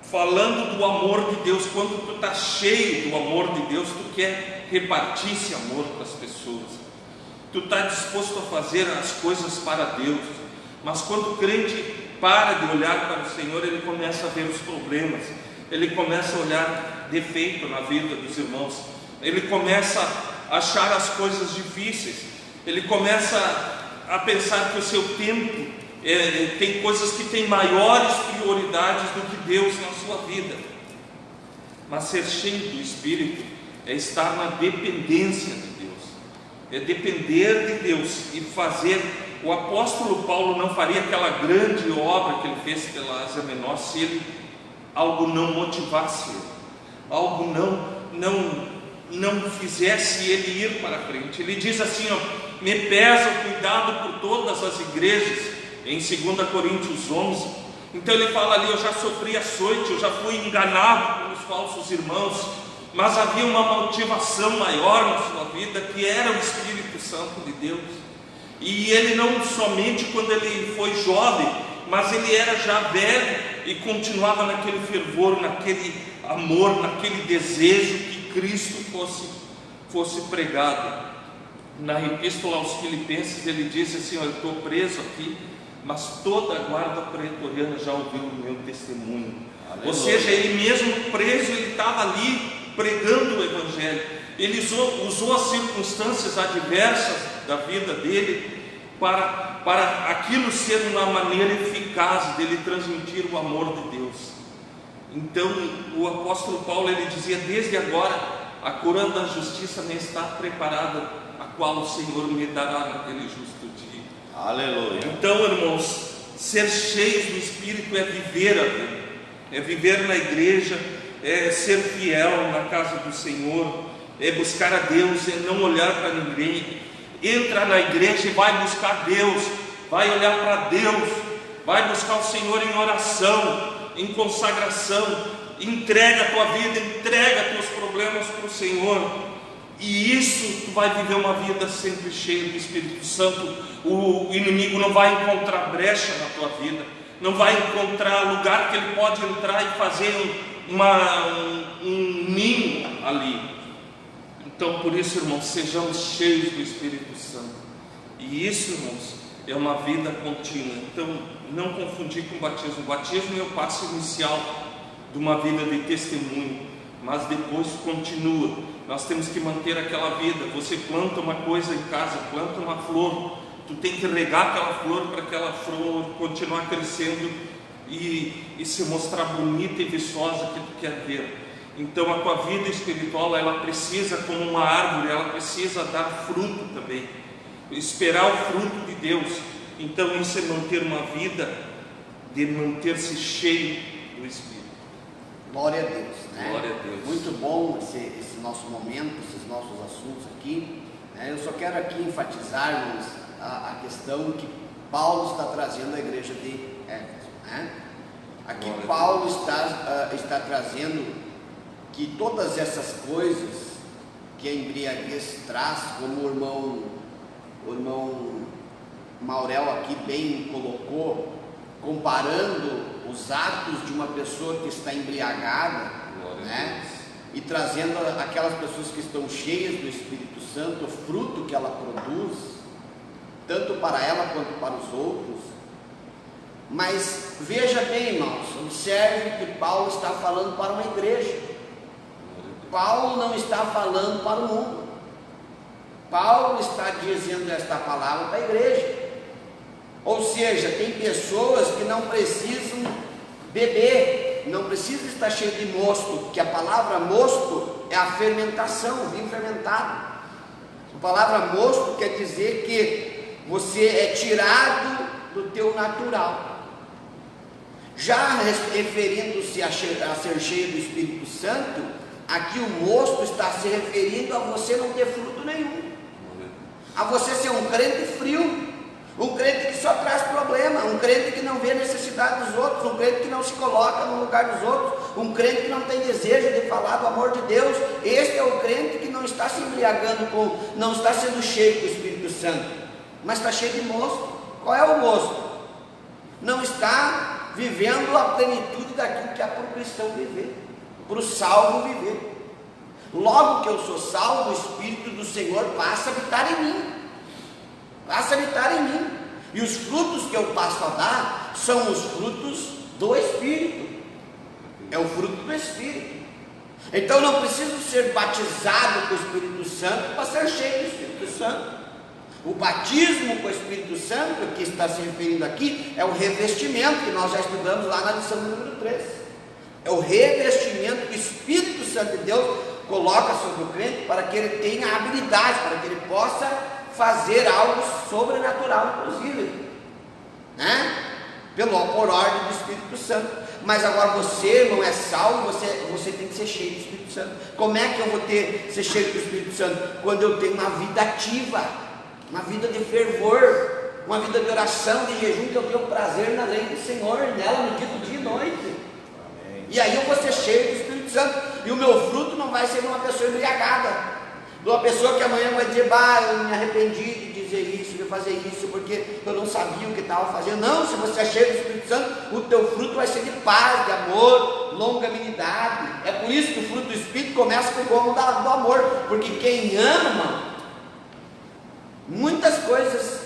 falando do amor de Deus. Quando tu está cheio do amor de Deus, tu quer repartir esse amor para as pessoas, tu está disposto a fazer as coisas para Deus. Mas quando o crente para de olhar para o Senhor, ele começa a ver os problemas, ele começa a olhar defeito na vida dos irmãos, ele começa a achar as coisas difíceis, ele começa a pensar que o seu tempo tem coisas que têm maiores prioridades do que Deus na sua vida. Mas ser cheio do Espírito é estar na dependência de Deus, é depender de Deus e fazer. O apóstolo Paulo não faria aquela grande obra que ele fez pela Ásia Menor se ele algo não motivasse ele, algo não fizesse ele ir para frente. Ele diz assim, me pesa o cuidado por todas as igrejas, em 2 Coríntios 11. Então ele fala ali, eu já sofri açoite, eu já fui enganado pelos falsos irmãos, mas havia uma motivação maior na sua vida, que era o Espírito Santo de Deus. E ele não somente quando ele foi jovem, mas ele era já velho e continuava naquele fervor, naquele amor, naquele desejo que Cristo fosse pregado. Na epístola aos Filipenses ele disse assim, eu estou preso aqui, mas toda a guarda pretoriana já ouviu o meu testemunho. Aleluia. Ou seja, ele mesmo preso, ele estava ali pregando o Evangelho. Ele usou as circunstâncias adversas da vida dele para aquilo ser uma maneira eficaz dele transmitir o amor de Deus. Então o apóstolo Paulo ele dizia, desde agora a coroa da justiça me está preparada, a qual o Senhor me dará naquele justo dia. Aleluia. Então, irmãos, ser cheios do Espírito é viver a vida, é viver na igreja, é ser fiel na casa do Senhor, é buscar a Deus, é não olhar para ninguém. Entra na igreja e vai buscar Deus, vai olhar para Deus, vai buscar o Senhor em oração, em consagração. Entrega a tua vida, entrega teus problemas para o Senhor, e isso tu vai viver uma vida sempre cheia do Espírito Santo. O inimigo não vai encontrar brecha na tua vida, não vai encontrar lugar que ele pode entrar e fazer um ninho ali. Então por isso, irmãos, sejamos cheios do Espírito Santo, e isso, irmãos, é uma vida contínua. Então não confundir com o batismo. O batismo é o passo inicial de uma vida de testemunho, mas depois continua. Nós temos que manter aquela vida. Você planta uma coisa em casa, planta uma flor, tu tem que regar aquela flor para aquela flor continuar crescendo e se mostrar bonita e viçosa que tu quer ver. Então a tua vida espiritual, ela precisa, como uma árvore, ela precisa dar fruto também, esperar o fruto de Deus. Então isso é manter uma vida de manter-se cheio do Espírito. Glória a Deus, né? Glória a Deus. Muito bom esse nosso momento, esses nossos assuntos aqui, né? Eu só quero aqui enfatizar, irmãos, a questão que Paulo está trazendo à igreja de Éfeso, né? Aqui Glória Paulo está trazendo que todas essas coisas que a embriaguez traz, como o irmão Maurel aqui bem colocou, comparando os atos de uma pessoa que está embriagada, né? E trazendo aquelas pessoas que estão cheias do Espírito Santo, o fruto que ela produz, tanto para ela quanto para os outros. Mas veja bem, irmãos, observe que Paulo está falando para uma igreja. Paulo não está falando para o mundo. Paulo está dizendo esta palavra para a igreja. Ou seja, tem pessoas que não precisam beber, não precisa estar cheio de mosto, porque a palavra mosto é a fermentação, o vinho fermentado. A palavra mosto quer dizer que você é tirado do teu natural. Já referindo-se a ser cheio do Espírito Santo, aqui o mosto está se referindo a você não ter fruto nenhum, a você ser um crente frio, um crente que só traz problema, um crente que não vê a necessidade dos outros, um crente que não se coloca no lugar dos outros, um crente que não tem desejo de falar do amor de Deus. Este é o crente que não está se embriagando não está sendo cheio do Espírito Santo, mas está cheio de mosto. Qual é o mosto? Não está vivendo a plenitude daquilo que é para o cristão viver, para o salvo viver. Logo que eu sou salvo, o Espírito do Senhor passa a habitar em mim. Passa a habitar em mim. E os frutos que eu passo a dar são os frutos do Espírito. É o fruto do Espírito. Então eu não preciso ser batizado com o Espírito Santo para ser cheio do Espírito Santo. O batismo com o Espírito Santo, que está se referindo aqui, é o revestimento, que nós já estudamos lá na lição número 3. É o revestimento que o Espírito Santo de Deus coloca sobre o crente para que ele tenha habilidade, para que ele possa fazer algo sobrenatural, inclusive, né? Por ordem do Espírito Santo. Mas agora você não é salvo, você tem que ser cheio do Espírito Santo. Como é que eu vou ser cheio do Espírito Santo? Quando eu tenho uma vida ativa, uma vida de fervor, uma vida de oração, de jejum, que eu tenho prazer na lei do Senhor, nela medito dia e noite. Amém. E aí eu vou ser cheio do Espírito Santo, e o meu fruto não vai ser de uma pessoa embriagada, de uma pessoa que amanhã vai dizer, eu me arrependi de dizer isso, de fazer isso, porque eu não sabia o que estava fazendo. Não, se você é cheio do Espírito Santo, o teu fruto vai ser de paz, de amor, longanimidade. É por isso que o fruto do Espírito começa com o gomo do amor, porque quem ama, muitas coisas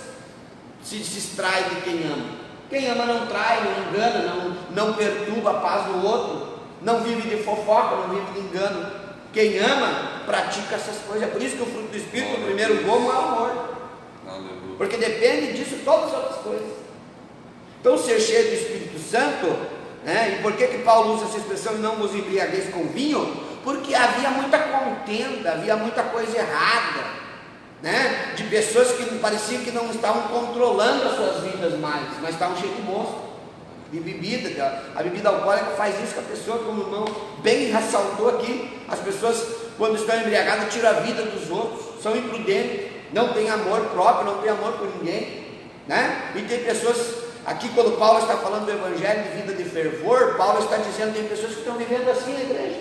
se distrai de quem ama. Quem ama não trai, não engana, não perturba a paz do outro, não vive de fofoca, não vive de engano. Quem ama, pratica essas coisas. É por isso que o fruto do Espírito, o primeiro gomo é o amor. Aleluia. Porque depende disso todas as outras coisas. Então ser cheio do Espírito Santo, né? E por que Paulo usa essa expressão, não vos embriagueis com vinho? Porque havia muita contenda, havia muita coisa errada, né? De pessoas que pareciam que não estavam controlando as suas vidas mais, mas estavam cheios de mosto, de bebida. A bebida alcoólica faz isso com a pessoa, como o irmão bem ressaltou aqui. As pessoas, quando estão embriagadas, tiram a vida dos outros, são imprudentes, não têm amor próprio, não têm amor por ninguém, né? E tem pessoas, aqui quando Paulo está falando do evangelho de vida de fervor, Paulo está dizendo que tem pessoas que estão vivendo assim na igreja,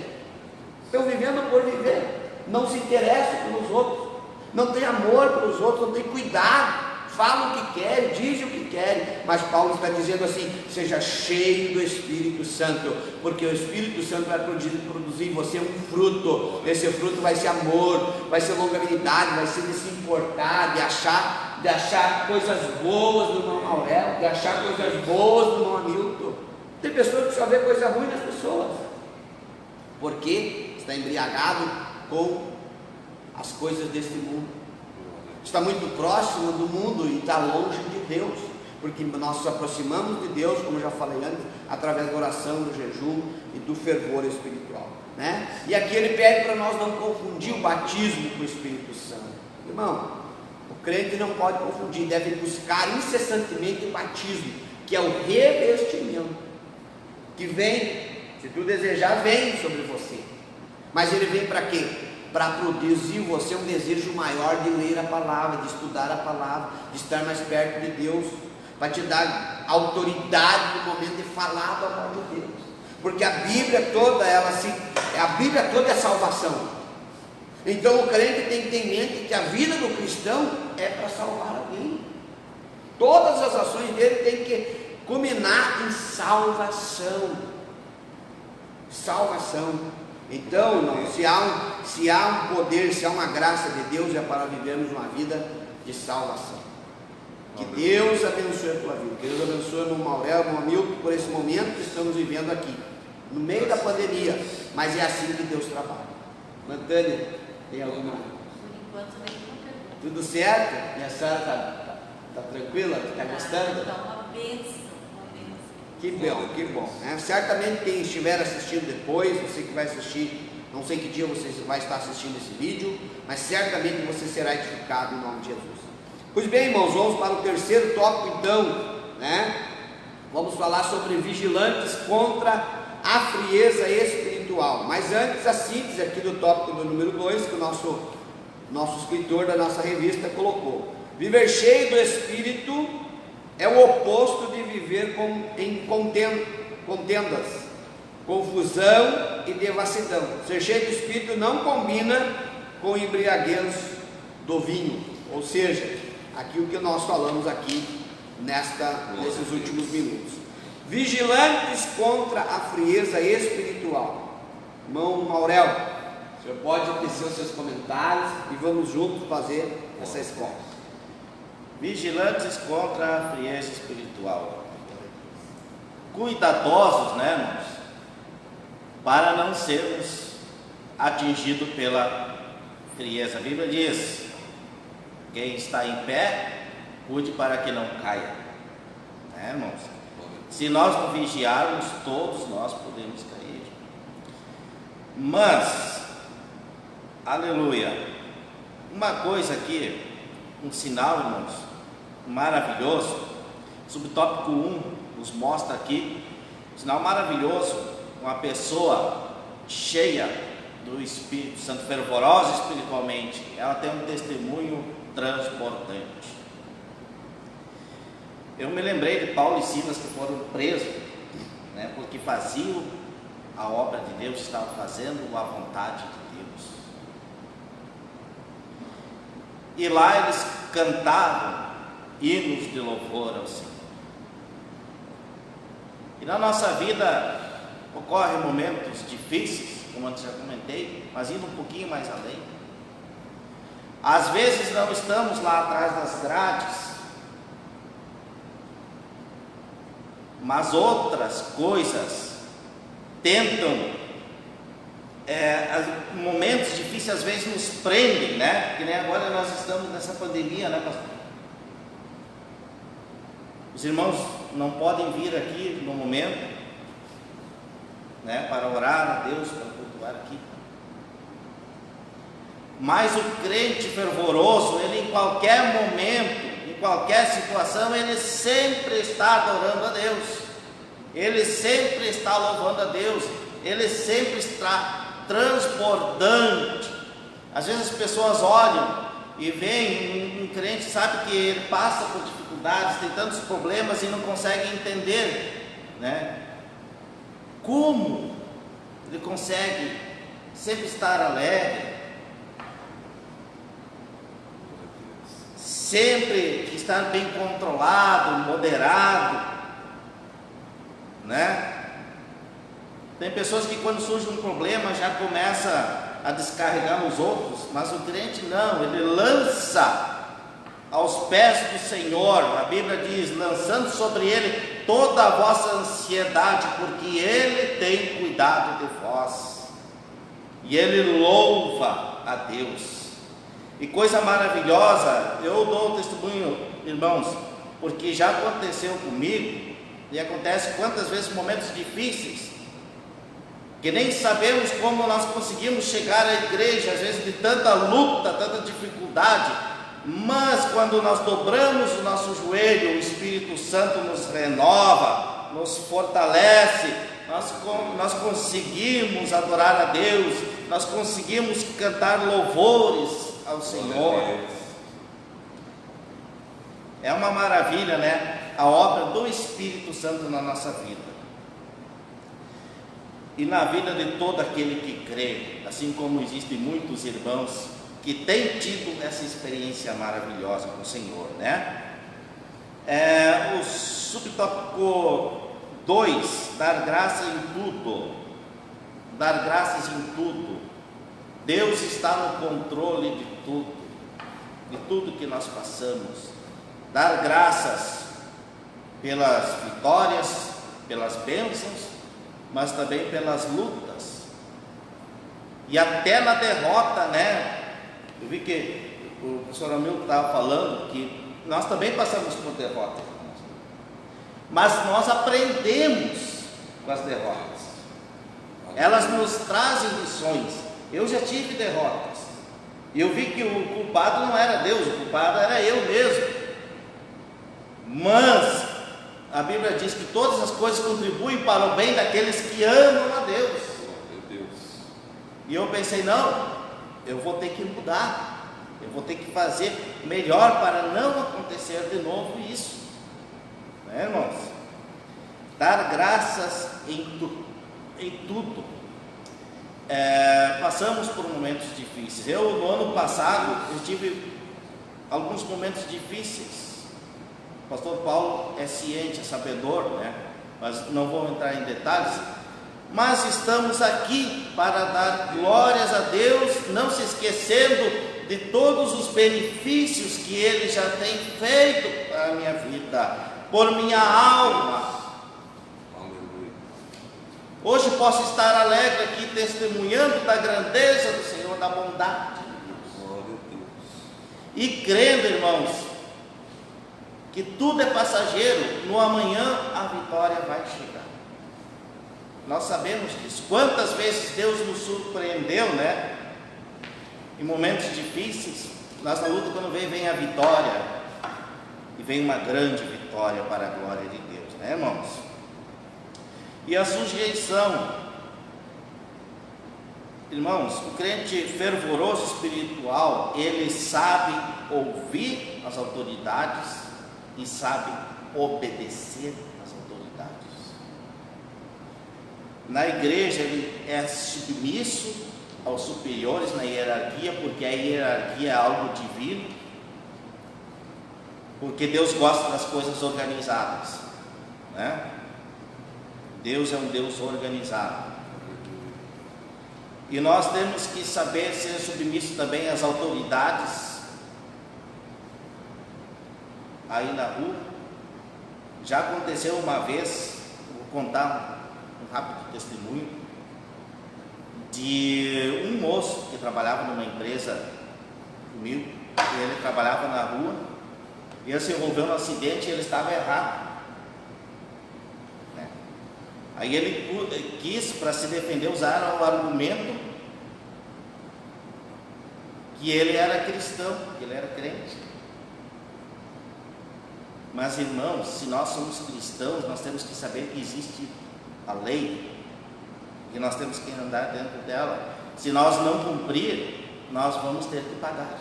estão vivendo por viver, não se interessam pelos outros, não tem amor pelos outros, não tem cuidado, falam o que querem, dizem o que querem. Mas Paulo está dizendo assim, seja cheio do Espírito Santo, porque o Espírito Santo vai produzir em você um fruto. Esse fruto vai ser amor, vai ser longanimidade, vai ser de se importar, de achar coisas boas do irmão Aurélio, de achar coisas boas do irmão Hamilton. Tem pessoas que só vê coisa ruim nas pessoas, porque está embriagado com as coisas deste mundo, está muito próximo do mundo e está longe de Deus, porque nós nos aproximamos de Deus, como já falei antes, através da oração, do jejum e do fervor espiritual, né? E aqui ele pede para nós não confundir o batismo com o Espírito Santo. Irmão, o crente não pode confundir, deve buscar incessantemente o batismo, que é o revestimento, que vem, se tu desejar, vem sobre você, mas ele vem para quê? Para produzir em você um desejo maior de ler a palavra, de estudar a palavra, de estar mais perto de Deus, para te dar autoridade no momento de falar do amor de Deus, porque a Bíblia toda é salvação. Então o crente tem que ter em mente que a vida do cristão é para salvar alguém, todas as ações dele tem que culminar em salvação. Então, irmão, se há um poder, se há uma graça de Deus, é para vivermos uma vida de salvação. Que Deus abençoe a tua vida, que Deus abençoe o irmão Aurélio, o irmão Hamilton, por esse momento que estamos vivendo aqui, no meio da pandemia, mas é assim que Deus trabalha. Mantânia, tem alguma? Por enquanto, nenhuma pergunta. Tudo certo? Minha senhora tá tranquila? Está gostando? Está uma bênção, uma bênção. Que bom, que bom. Certamente quem estiver assistindo depois, você que vai assistir, não sei que dia você vai estar assistindo esse vídeo, mas certamente você será edificado em nome de Jesus. Pois bem, irmãos, vamos para o terceiro tópico então, né? Vamos falar sobre vigilantes contra a frieza espiritual. Mas antes, a síntese aqui do tópico do número 2, que o nosso escritor da nossa revista colocou. Viver cheio do Espírito é o oposto de viver em contendas, confusão e devassidão. Ser cheio do Espírito não combina com embriaguez do vinho. Ou seja, aqui o que nós falamos aqui nesses últimos minutos. Vigilantes contra a frieza espiritual. Irmão Maurel, o senhor pode tecer os seus comentários e vamos juntos fazer essa escola. Vigilantes contra a frieza espiritual. Cuidadosos, né, irmãos? Para não sermos atingidos pela frieza. A Bíblia diz: quem está em pé, cuide para que não caia. Né, irmãos? Se nós não vigiarmos, todos nós podemos cair. Mas, aleluia, uma coisa aqui, um sinal, irmãos, maravilhoso. Subtópico 1 nos mostra aqui um sinal maravilhoso. Uma pessoa cheia do Espírito Santo, fervorosa espiritualmente, ela tem um testemunho transbordante. Eu me lembrei de Paulo e Silas, que foram presos, né, porque faziam a obra de Deus, estavam fazendo a vontade de Deus. E lá eles cantavam hinos de louvor ao Senhor. E na nossa vida ocorrem momentos difíceis, como antes já comentei, mas indo um pouquinho mais além. Às vezes não estamos lá atrás das grades, mas outras coisas tentam, momentos difíceis às vezes nos prendem, né? Que nem agora nós estamos nessa pandemia, né, pastor? Os irmãos não podem vir aqui no momento, né, para orar a Deus, para cultuar aqui. Mas o crente fervoroso, ele em qualquer momento, em qualquer situação, ele sempre está adorando a Deus, ele sempre está louvando a Deus, ele sempre está transbordante. Às vezes as pessoas olham e veem um crente, sabe que ele passa por dificuldades, tem tantos problemas e não consegue entender, né? Como ele consegue sempre estar alegre, sempre estar bem controlado, moderado, né? Tem pessoas que quando surge um problema já começa a descarregar nos outros, mas o crente não, ele lança aos pés do Senhor. A Bíblia diz: lançando sobre ele toda a vossa ansiedade, porque ele tem cuidado de vós. E ele louva a Deus. E coisa maravilhosa, eu dou testemunho, irmãos, porque já aconteceu comigo, e acontece quantas vezes momentos difíceis, que nem sabemos como nós conseguimos chegar à igreja, às vezes de tanta luta, tanta dificuldade, mas quando nós dobramos o nosso joelho, o Espírito Santo nos renova, nos fortalece, nós conseguimos adorar a Deus, nós conseguimos cantar louvores ao Senhor. É uma maravilha, né? A obra do Espírito Santo na nossa vida e na vida de todo aquele que crê, assim como existem muitos irmãos que têm tido essa experiência maravilhosa com o Senhor, né? O subtópico 2, dar graça em tudo, dar graças em tudo. Deus está no controle de tudo que nós passamos. Dar graças pelas vitórias, pelas bênçãos, mas também pelas lutas. E até na derrota, né? Eu vi que o pastor Hamilton estava falando que nós também passamos por derrotas, mas nós aprendemos com as derrotas. Elas nos trazem lições. Eu já tive derrotas e eu vi que o culpado não era Deus, o culpado era eu mesmo. Mas a Bíblia diz que todas as coisas contribuem para o bem daqueles que amam a Deus. E eu pensei, não, eu vou ter que mudar, eu vou ter que fazer melhor para não acontecer de novo isso, né, irmãos? Dar graças em tudo. Passamos por momentos difíceis. Eu, no ano passado, eu tive alguns momentos difíceis. O pastor Paulo é ciente, é sabedor, né? Mas não vou entrar em detalhes. Mas estamos aqui para dar glórias a Deus, não se esquecendo de todos os benefícios que Ele já tem feito para a minha vida, por minha alma. Hoje posso estar alegre aqui, testemunhando da grandeza do Senhor, da bondade de Deus. E crendo, irmãos, que tudo é passageiro, no amanhã a vitória vai chegar. Nós sabemos disso. Quantas vezes Deus nos surpreendeu, né? Em momentos difíceis, nós na luta, quando vem a vitória, e vem uma grande vitória para a glória de Deus, né, irmãos? E a sujeição, irmãos, o crente fervoroso espiritual, ele sabe ouvir as autoridades e sabe obedecer às autoridades. Na igreja ele é submisso aos superiores na hierarquia, porque a hierarquia é algo divino, porque Deus gosta das coisas organizadas, né? Deus é um Deus organizado. E nós temos que saber ser submissos também às autoridades aí na rua. Já aconteceu uma vez, vou contar um rápido testemunho, de um moço que trabalhava numa empresa comigo, e ele trabalhava na rua, e ele se envolveu no acidente e ele estava errado. Aí ele quis, para se defender, usar o argumento que ele era cristão, que ele era crente. Mas, irmãos, se nós somos cristãos, nós temos que saber que existe a lei, que nós temos que andar dentro dela. Se nós não cumprir, nós vamos ter que pagar.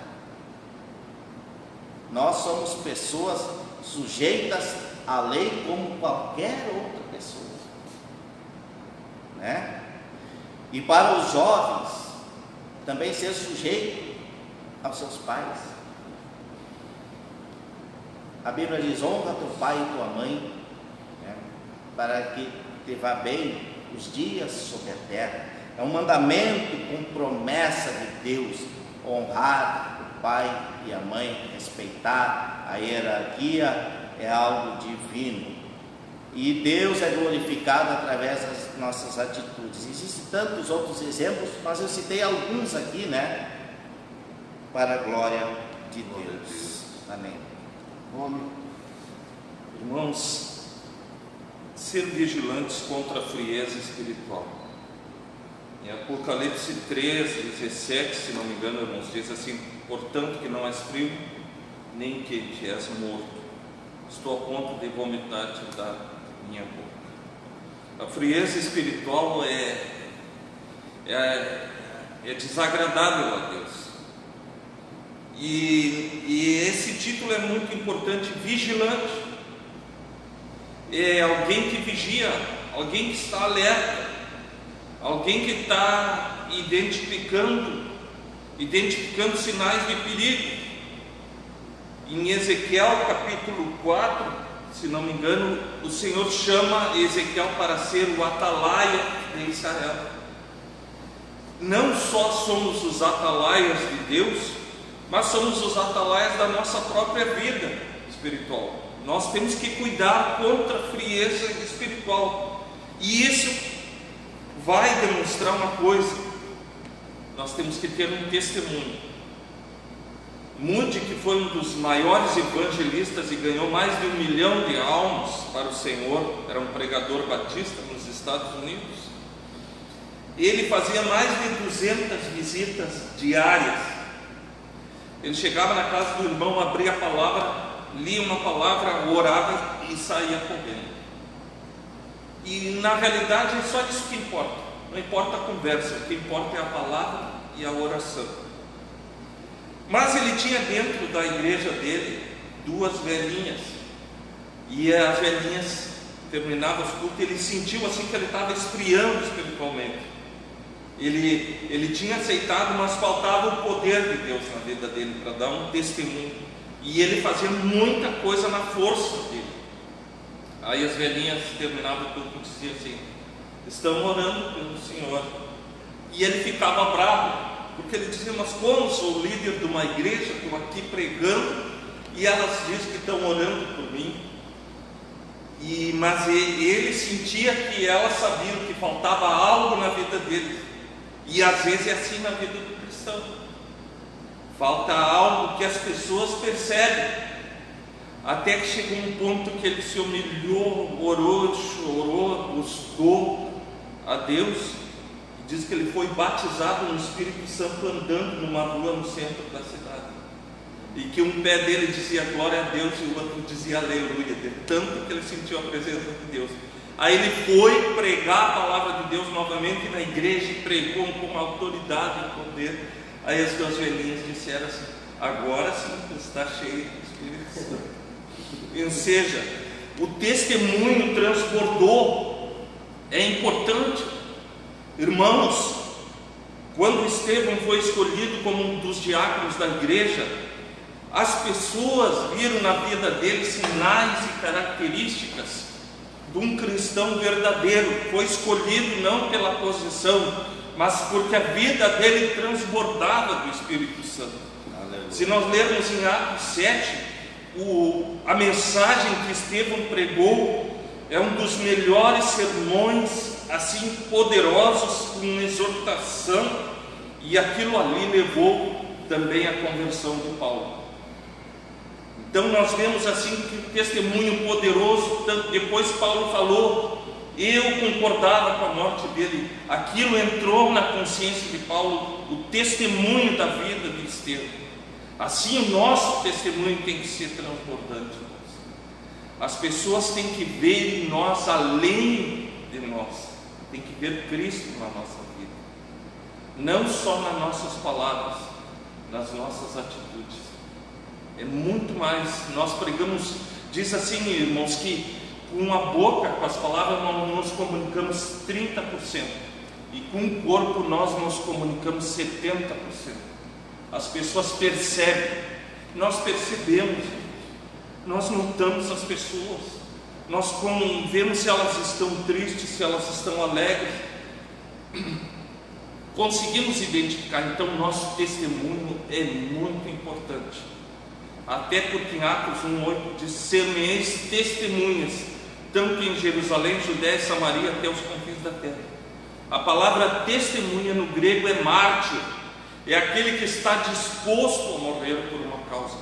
Nós somos pessoas sujeitas à lei como qualquer outra pessoa, né? E para os jovens também ser sujeito aos seus pais. A Bíblia diz: honra teu pai e tua mãe, né? Para que te vá bem os dias sobre a terra. É um mandamento com promessa de Deus: honrar o pai e a mãe, respeitar a hierarquia, é algo divino. E Deus é glorificado através das nossas atitudes. Existem tantos outros exemplos, mas eu citei alguns aqui, né? Para a glória de Deus. Amém. Irmãos, ser vigilantes contra a frieza espiritual. Em Apocalipse 3, 17, se não me engano, irmãos, diz assim: portanto que não és frio, nem quente, és morto. Estou a ponto de vomitar-te da minha boca. A frieza espiritual é desagradável a Deus. E esse título é muito importante: vigilante. É alguém que vigia, alguém que está alerta, alguém que está identificando sinais de perigo. Em Ezequiel capítulo 4, se não me engano, o Senhor chama Ezequiel para ser o atalaia de Israel. Não só somos os atalaias de Deus, mas somos os atalaias da nossa própria vida espiritual. Nós temos que cuidar contra a frieza espiritual. E isso vai demonstrar uma coisa: nós temos que ter um testemunho. Moody, que foi um dos maiores evangelistas e ganhou mais de 1 milhão de almas para o Senhor, era um pregador batista nos Estados Unidos. Ele fazia mais de 200 visitas diárias. Ele chegava na casa do irmão, abria a palavra, lia uma palavra, orava e saía correndo. E na realidade é só isso que importa. Não importa a conversa, o que importa é a palavra e a oração. Mas ele tinha dentro da igreja dele 2 velhinhas. E as velhinhas terminavam os cultos, ele sentiu assim que ele estava esfriando espiritualmente. Ele tinha aceitado, mas faltava o poder de Deus na vida dele para dar um testemunho. E ele fazia muita coisa na força dele. Aí as velhinhas terminavam tudo e diziam assim: estão orando pelo Senhor. E ele ficava bravo, porque ele dizia: mas como sou líder de uma igreja, estou aqui pregando, e elas dizem que estão orando por mim. Mas ele sentia que elas sabiam que faltava algo na vida dele. E às vezes é assim na vida do cristão. Falta algo que as pessoas percebem. Até que chegou um ponto que ele se humilhou, orou, chorou, buscou a Deus. Diz que ele foi batizado no Espírito Santo andando numa rua no centro da cidade. E que um pé dele dizia glória a Deus e o outro dizia aleluia, de tanto que ele sentiu a presença de Deus. Aí ele foi pregar a palavra de Deus novamente na igreja e pregou com autoridade e poder. Aí as 2 velhinhas disseram assim: agora sim está cheio do Espírito Santo. Ou seja, o testemunho transbordou. É importante, irmãos. Quando Estevão foi escolhido como um dos diáconos da igreja, as pessoas viram na vida dele sinais e características de um cristão verdadeiro. Foi escolhido não pela posição, mas porque a vida dele transbordava do Espírito Santo. Aleluia. Se nós lermos em Atos 7, a mensagem que Estevão pregou é um dos melhores sermões, assim, poderosos, com exortação, e aquilo ali levou também à conversão de Paulo. Então nós vemos assim que um testemunho poderoso. Depois Paulo falou: eu concordava com a morte dele. Aquilo entrou na consciência de Paulo, o testemunho da vida de Estevão. Assim o nosso testemunho tem que ser transbordante. As pessoas têm que ver em nós além de nós, tem que ver Cristo na nossa vida, não só nas nossas palavras, nas nossas atitudes. É muito mais. Nós pregamos, diz assim, irmãos, que com a boca, com as palavras, nós nos comunicamos 30%, e com o corpo nós nos comunicamos 70%. As pessoas percebem, nós percebemos, nós notamos as pessoas, nós vemos se elas estão tristes, se elas estão alegres, conseguimos identificar. Então nosso testemunho é muito importante. Até porque em Atos 1:8 diz: ser-me-eis testemunhas, tanto em Jerusalém, Judéia e Samaria, até os confins da terra. A palavra testemunha no grego é mártir, é aquele que está disposto a morrer por uma causa.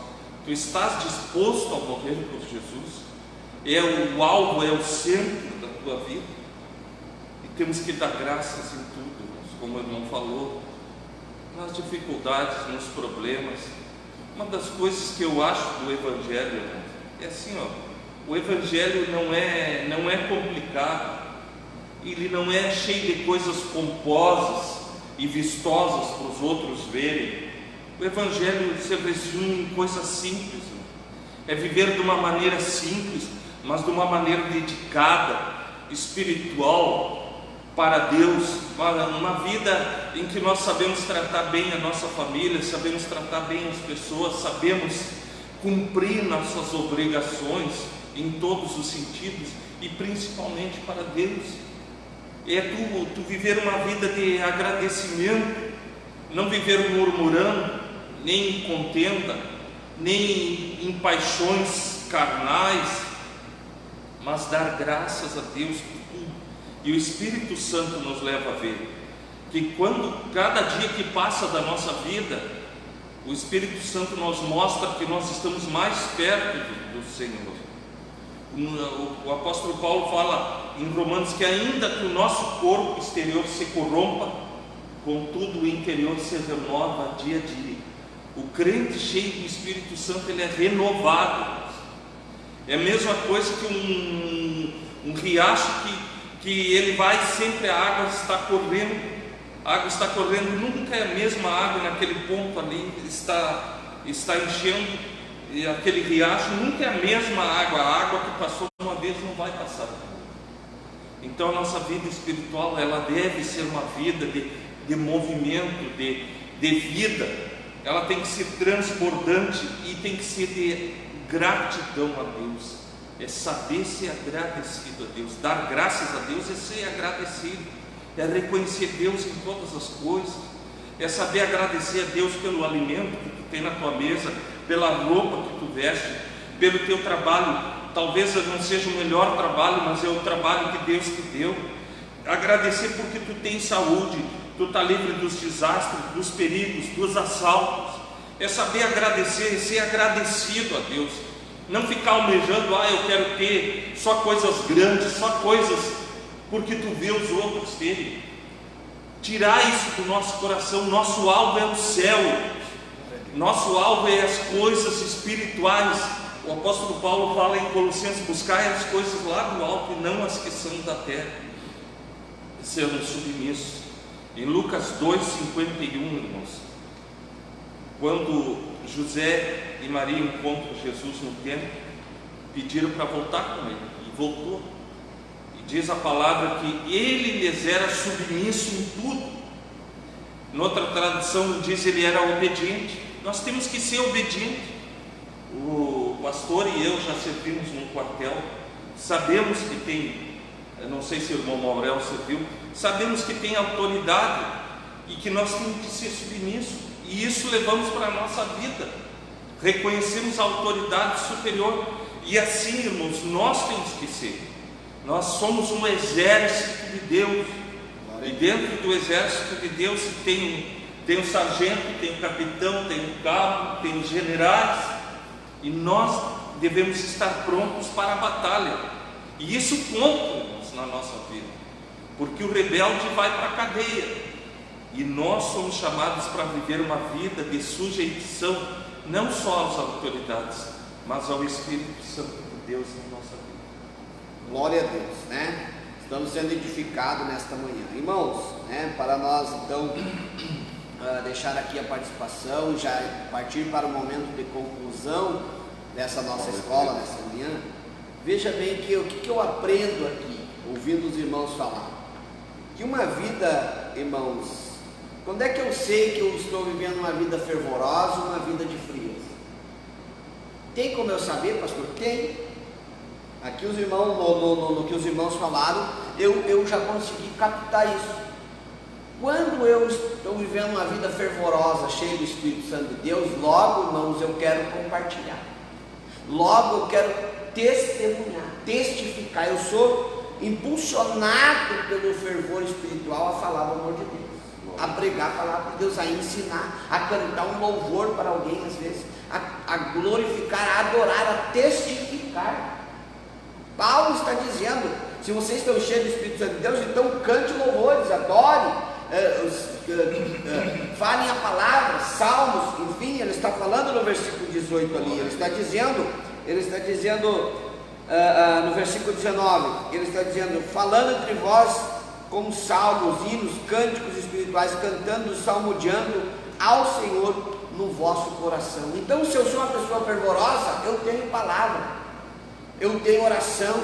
Tu estás disposto a morrer por Jesus? É o alvo, é o centro da tua vida. E temos que dar graças em tudo, como o irmão falou, nas dificuldades, nos problemas. Uma das coisas que eu acho do Evangelho é assim, o Evangelho não é complicado, ele não é cheio de coisas pomposas e vistosas para os outros verem. O Evangelho se resume em coisas simples, é viver de uma maneira simples, mas de uma maneira dedicada, espiritual, para Deus, uma vida em que nós sabemos tratar bem a nossa família, sabemos tratar bem as pessoas, sabemos cumprir nossas obrigações em todos os sentidos, e principalmente para Deus. É tu viver uma vida de agradecimento, não viver murmurando, nem em contenda, nem em paixões carnais, mas dar graças a Deus por tudo. E o Espírito Santo nos leva a ver que quando cada dia que passa da nossa vida, O Espírito Santo nos mostra que nós estamos mais perto do Senhor. O apóstolo Paulo fala em Romanos que ainda que o nosso corpo exterior se corrompa, contudo o interior se renova dia a dia. O crente cheio do Espírito Santo, ele é renovado. É a mesma coisa que um riacho que ele vai sempre, a água está correndo. A água está correndo, nunca é a mesma água naquele ponto ali, está enchendo, e aquele riacho nunca é a mesma água. A água que passou uma vez não vai passar. Então a nossa vida espiritual, ela deve ser uma vida de movimento, de vida. Ela tem que ser transbordante e tem que ser de gratidão a Deus. É saber ser agradecido a Deus. Dar graças a Deus é ser agradecido. É reconhecer Deus em todas as coisas, é saber agradecer a Deus pelo alimento que tu tem na tua mesa, pela roupa que tu veste, pelo teu trabalho. Talvez não seja o melhor trabalho, mas é o trabalho que Deus te deu. Agradecer porque tu tens saúde, tu está livre dos desastres, dos perigos, dos assaltos. É saber agradecer, ser agradecido a Deus. Não ficar almejando, eu quero ter só coisas grandes, só coisas porque tu vê os outros terem. Tirar isso do nosso coração. Nosso alvo é o céu, nosso alvo é as coisas espirituais. O apóstolo Paulo fala em Colossenses: buscai as coisas lá do alto e não as que são da terra. Sermos submissos. Em Lucas 2,51, irmãos, quando José e Maria encontram Jesus no templo, pediram para voltar com ele, e voltou. Diz a palavra que ele lhes era submisso em tudo. Noutra tradução diz ele era obediente. Nós temos que ser obedientes. O pastor e eu já servimos num quartel. Sabemos que tem, eu não sei se o irmão Maurel serviu, sabemos que tem autoridade e que nós temos que ser submissos. E isso levamos para a nossa vida. Reconhecemos a autoridade superior. E assim, irmãos, nós temos que ser. Nós somos um exército de Deus, e dentro do exército de Deus tem o sargento, tem o capitão, tem o cabo, tem os generais, e nós devemos estar prontos para a batalha. E isso conta, irmãos, na nossa vida, porque o rebelde vai para a cadeia, e nós somos chamados para viver uma vida de sujeição, não só às autoridades, mas ao Espírito Santo de Deus na nossa vida. Glória a Deus, né? Estamos sendo edificados nesta manhã, irmãos, né? Para nós então deixar aqui a participação, já partir para o momento de conclusão dessa nossa escola nessa manhã. Veja bem que o que eu aprendo aqui, ouvindo os irmãos falar, que uma vida, irmãos, quando é que eu sei que eu estou vivendo uma vida fervorosa, uma vida de frieza? Tem como eu saber, pastor? Tem. Aqui os irmãos, no que os irmãos falaram, eu já consegui captar isso. Quando eu estou vivendo uma vida fervorosa, cheia do Espírito Santo de Deus, logo, irmãos, eu quero compartilhar. Logo eu quero testemunhar, testificar. Eu sou impulsionado pelo fervor espiritual a falar do amor de Deus, a pregar a palavra de Deus, a ensinar, a cantar um louvor para alguém às vezes, a glorificar, a adorar, a testificar. Paulo está dizendo: se vocês estão cheios do Espírito Santo de Deus, então cante louvores, adore, falem a palavra, salmos, enfim. Ele está falando no versículo 18 ali, ele está dizendo no versículo 19, ele está dizendo: falando entre vós com salmos, hinos, cânticos espirituais, cantando, salmodiando ao Senhor no vosso coração. Então, se eu sou uma pessoa fervorosa, eu tenho palavra, eu tenho oração,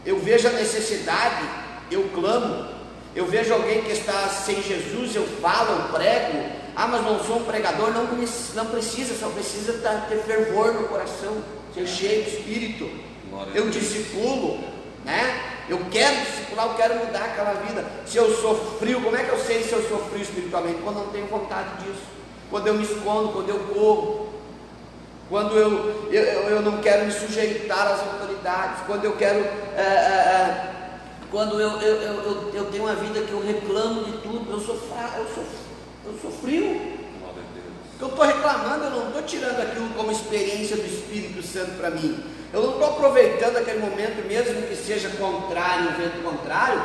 eu vejo a necessidade, eu clamo, eu vejo alguém que está sem Jesus, eu falo, eu prego. Mas não sou um pregador, não precisa, só precisa ter fervor no coração, ser cheio do Espírito. Eu discipulo, né? Eu quero discipular, eu quero mudar aquela vida. Se eu sou frio, como é que eu sei se eu sou frio espiritualmente? Quando eu não tenho vontade disso, quando eu me escondo, quando eu corro, quando eu não quero me sujeitar às autoridades, quando eu quero, quando eu tenho uma vida que eu reclamo de tudo, eu sou frio. que eu estou reclamando, eu não estou tirando aquilo como experiência do Espírito Santo para mim. Eu não estou aproveitando aquele momento, mesmo que seja contrário, um vento contrário,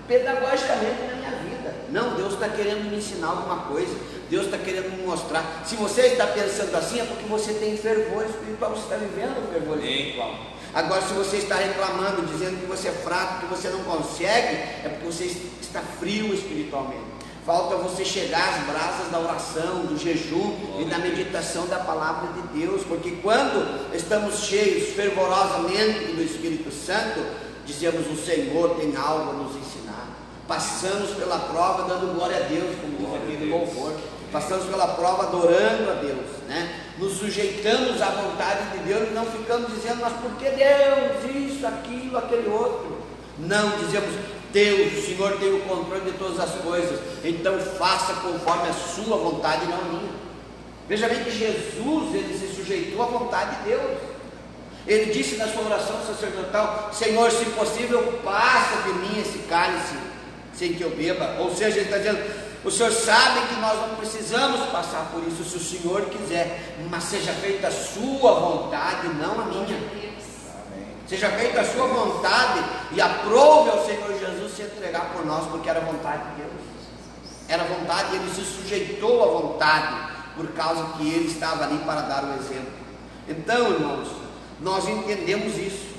pedagogicamente na minha vida. Não, Deus está querendo me ensinar alguma coisa. Deus está querendo me mostrar. Se você está pensando assim, é porque você tem fervor espiritual, você está vivendo o fervor espiritual. Agora, se você está reclamando, dizendo que você é fraco, que você não consegue, é porque você está frio espiritualmente. Falta você chegar às brasas da oração, do jejum e da meditação da palavra de Deus, porque quando estamos cheios fervorosamente do Espírito Santo, dizemos: o Senhor tem algo a nos ensinar. Passamos pela prova dando glória a Deus, como diz aquele louvor. Passamos pela prova adorando a Deus, né? Nos sujeitamos à vontade de Deus e não ficamos dizendo: mas por que Deus, isso, aquilo, aquele outro? Não, dizemos: Deus, o Senhor tem o controle de todas as coisas, então faça conforme a sua vontade e não a minha. Veja bem que Jesus, ele se sujeitou à vontade de Deus. Ele disse na sua oração sacerdotal: Senhor, se possível, passa de mim esse cálice sem que eu beba. Ou seja, ele está dizendo: o Senhor sabe que nós não precisamos passar por isso, se o Senhor quiser, mas seja feita a sua vontade, não a minha. Seja feita a sua vontade, e aprove ao Senhor Jesus se entregar por nós, porque era a vontade de Deus. Era a vontade, ele se sujeitou à vontade, por causa que ele estava ali para dar o exemplo. Então, irmãos, nós entendemos isso,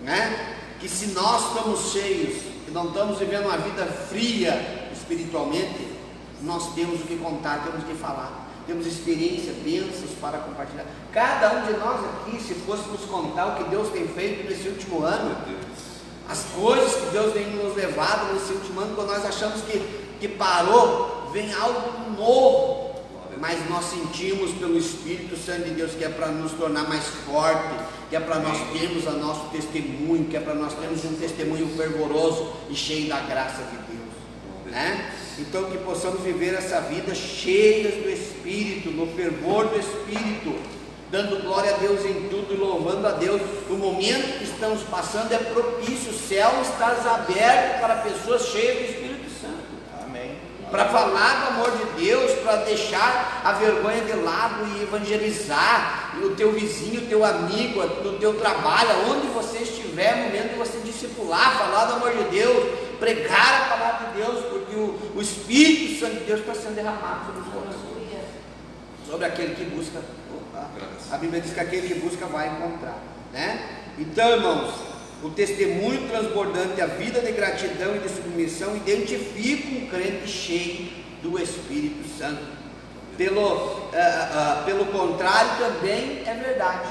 né? Que se nós estamos cheios, que não estamos vivendo uma vida fria espiritualmente, nós temos o que contar, temos o que falar. Temos experiência, bênçãos para compartilhar. Cada um de nós aqui, se fôssemos contar o que Deus tem feito nesse último ano, as coisas que Deus tem nos levado nesse último ano, quando nós achamos que parou, vem algo novo, mas nós sentimos pelo Espírito Santo de Deus que é para nos tornar mais forte, que é para nós termos o nosso testemunho, que é para nós termos um testemunho fervoroso e cheio da graça de Deus, né? Então, que possamos viver essa vida cheias do Espírito, no fervor do Espírito, dando glória a Deus em tudo e louvando a Deus. O momento que estamos passando é propício, o céu está aberto para pessoas cheias do Espírito Santo. Amém. Para falar do amor de Deus, para deixar a vergonha de lado e evangelizar o teu vizinho, o teu amigo, no teu trabalho, onde você estiver, momento de você discipular, falar do amor de Deus, pregar a palavra de Deus, porque o Espírito Santo de Deus está sendo derramado sobre os corações, sobre aquele que busca. A Bíblia diz que aquele que busca vai encontrar, né? Então, irmãos, o testemunho transbordante, a vida de gratidão e de submissão identifica um crente cheio do Espírito Santo. Pelo contrário, também é verdade.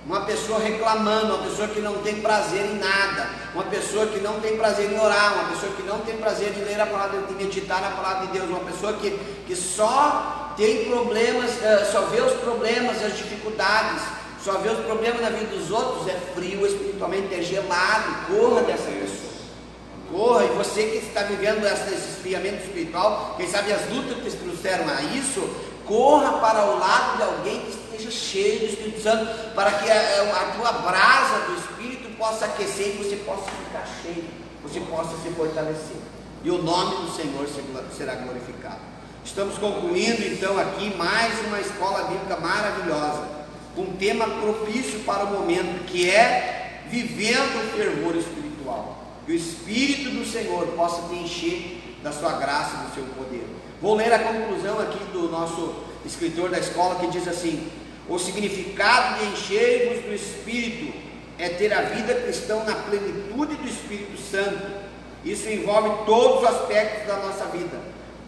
Uma pessoa reclamando, uma pessoa que não tem prazer em nada, uma pessoa que não tem prazer em orar, uma pessoa que não tem prazer em ler a palavra, de meditar na palavra de Deus, uma pessoa que só tem problemas, só vê os problemas, as dificuldades, só vê os problemas na vida dos outros, é frio espiritualmente, é gelado. Corra dessa pessoa, corra. E você que está vivendo esse esfriamento espiritual, quem sabe as lutas que te trouxeram a isso, corra para o lado de alguém que esteja cheio do Espírito Santo, para que a tua brasa do Espírito possa aquecer e você possa ficar cheio, você possa se fortalecer, e o nome do Senhor será glorificado. Estamos concluindo então aqui mais uma escola bíblica maravilhosa, com um tema propício para o momento, que é vivendo o fervor espiritual. Que o Espírito do Senhor possa te encher da sua graça e do seu poder. Vou ler a conclusão aqui do nosso escritor da escola, que diz assim: o significado de encher-vos do Espírito é ter a vida cristã na plenitude do Espírito Santo. Isso envolve todos os aspectos da nossa vida,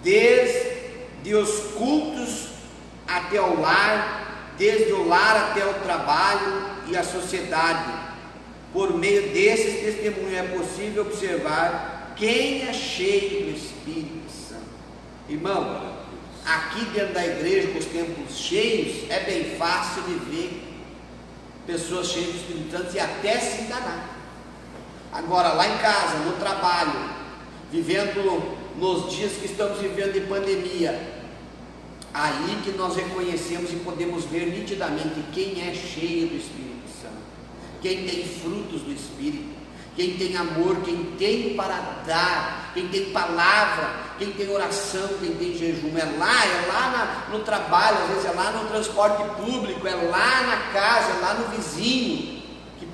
desde os cultos até o lar, desde o lar até o trabalho e a sociedade. Por meio desses testemunhos é possível observar quem é cheio do Espírito Santo. Irmão, aqui dentro da igreja, com os templos cheios, é bem fácil de ver pessoas cheias do Espírito Santo e até se enganar. Agora, lá em casa, no trabalho, vivendo nos dias que estamos vivendo de pandemia, aí que nós reconhecemos e podemos ver nitidamente quem é cheio do Espírito Santo, quem tem frutos do Espírito, quem tem amor, quem tem para dar, quem tem palavra, quem tem oração, quem tem jejum, é lá no trabalho, às vezes é lá no transporte público, é lá na casa, é lá no vizinho, que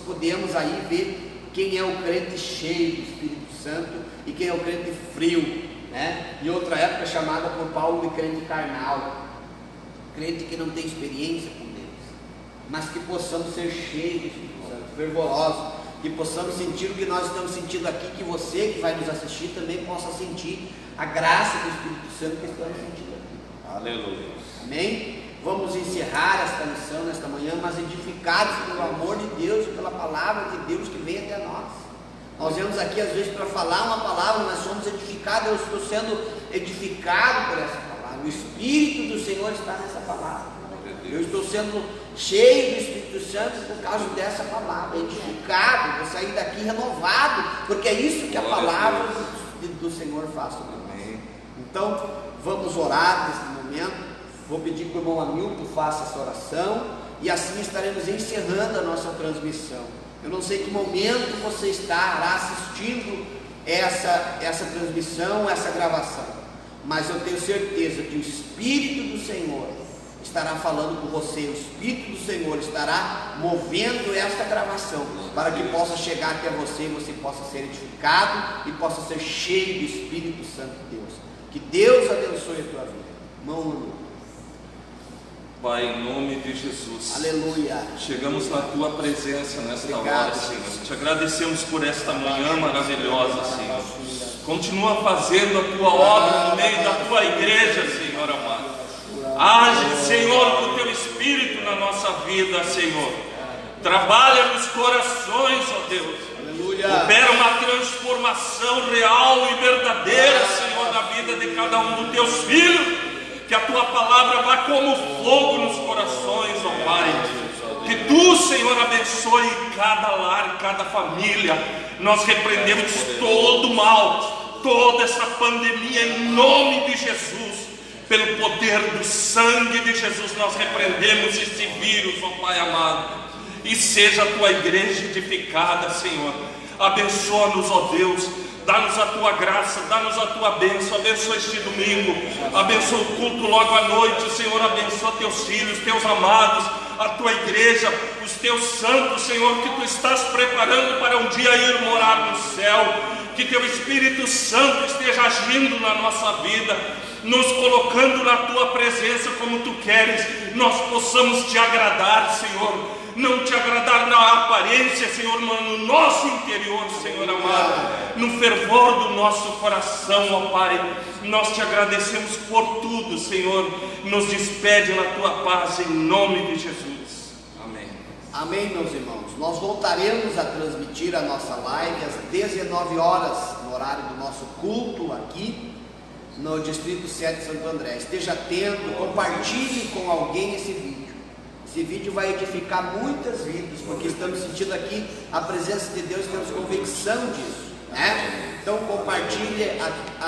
podemos aí ver quem é o crente cheio do Espírito Santo e quem é o crente frio, né? Em outra época chamada por Paulo de crente carnal, crente que não tem experiência com Deus, mas que possamos ser cheios do Espírito Santo, fervorosos, que possamos sentir o que nós estamos sentindo aqui, que você que vai nos assistir também possa sentir a graça do Espírito Santo que estamos sentindo aqui. Aleluia. Amém? Vamos encerrar esta lição nesta manhã, mas edificados pelo amor de Deus e pela palavra de Deus que vem até nós. Nós viemos aqui às vezes para falar uma palavra, mas somos edificados. Eu estou sendo edificado por essa palavra. O Espírito do Senhor está nessa palavra. Eu estou sendo cheio do Espírito Santo por causa dessa palavra, edificado. Vou sair daqui renovado, porque é isso que a palavra do Senhor faz sobre nós. Então, vamos orar nesse momento. Vou pedir que o irmão Hamilton faça essa oração e assim estaremos encerrando a nossa transmissão. Eu não sei que momento você estará assistindo essa transmissão, essa gravação, mas eu tenho certeza que o Espírito do Senhor estará falando com você, o Espírito do Senhor estará movendo esta gravação para que possa chegar até você e você possa ser edificado e possa ser cheio do Espírito Santo de Deus. Que Deus abençoe a tua vida. Mão no Pai, em nome de Jesus, aleluia. Chegamos na Tua presença nesta Obrigado, hora, Senhor. Jesus. Te agradecemos por esta manhã maravilhosa, Senhor. Continua fazendo a Tua obra no meio da Tua igreja, Senhor amado. Age, Senhor, com o Teu Espírito na nossa vida, Senhor. Trabalha nos corações, ó Deus. Aleluia. Opera uma transformação real e verdadeira, Senhor, na vida de cada um dos Teus filhos. Que a Tua palavra vá como fogo nos corações, ó Pai. Que Tu, Senhor, abençoe cada lar, cada família. Nós repreendemos todo o mal, toda essa pandemia em nome de Jesus. Pelo poder do sangue de Jesus, nós repreendemos esse vírus, ó Pai amado. E seja a Tua igreja edificada, Senhor. Abençoa-nos, ó Deus. Dá-nos a Tua graça, dá-nos a Tua bênção, abençoa este domingo, abençoa o culto logo à noite, Senhor, abençoa Teus filhos, Teus amados, a Tua igreja, os Teus santos, Senhor, que Tu estás preparando para um dia ir morar no céu, que Teu Espírito Santo esteja agindo na nossa vida, nos colocando na Tua presença como Tu queres, nós possamos Te agradar, Senhor. Não Te agradar na aparência, Senhor, mas no nosso interior, Senhor amado, no fervor do nosso coração, ó Pai. Nós Te agradecemos por tudo, Senhor. Nos despede na Tua paz, em nome de Jesus. Amém. Amém, meus irmãos. Nós voltaremos a transmitir a nossa live às 19 horas, no horário do nosso culto aqui no Distrito 7 de Santo André. Esteja atento, compartilhe com alguém esse vídeo. Esse vídeo vai edificar muitas vidas, porque estamos sentindo aqui a presença de Deus, temos convicção disso, né? Então compartilhe,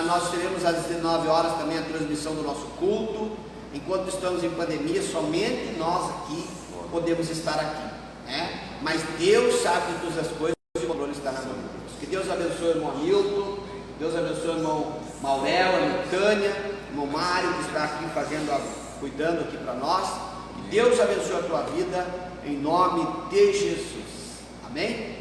nós teremos às 19 horas também a transmissão do nosso culto. Enquanto estamos em pandemia, somente nós aqui podemos estar aqui, né? Mas Deus sabe de todas as coisas e o controle está na mão de Deus. Que Deus abençoe o irmão Hamilton, Deus abençoe o irmão Maurel, a irmã Tânia, o irmão Mário, que está aqui cuidando aqui para nós. Deus abençoe a tua vida, em nome de Jesus. Amém?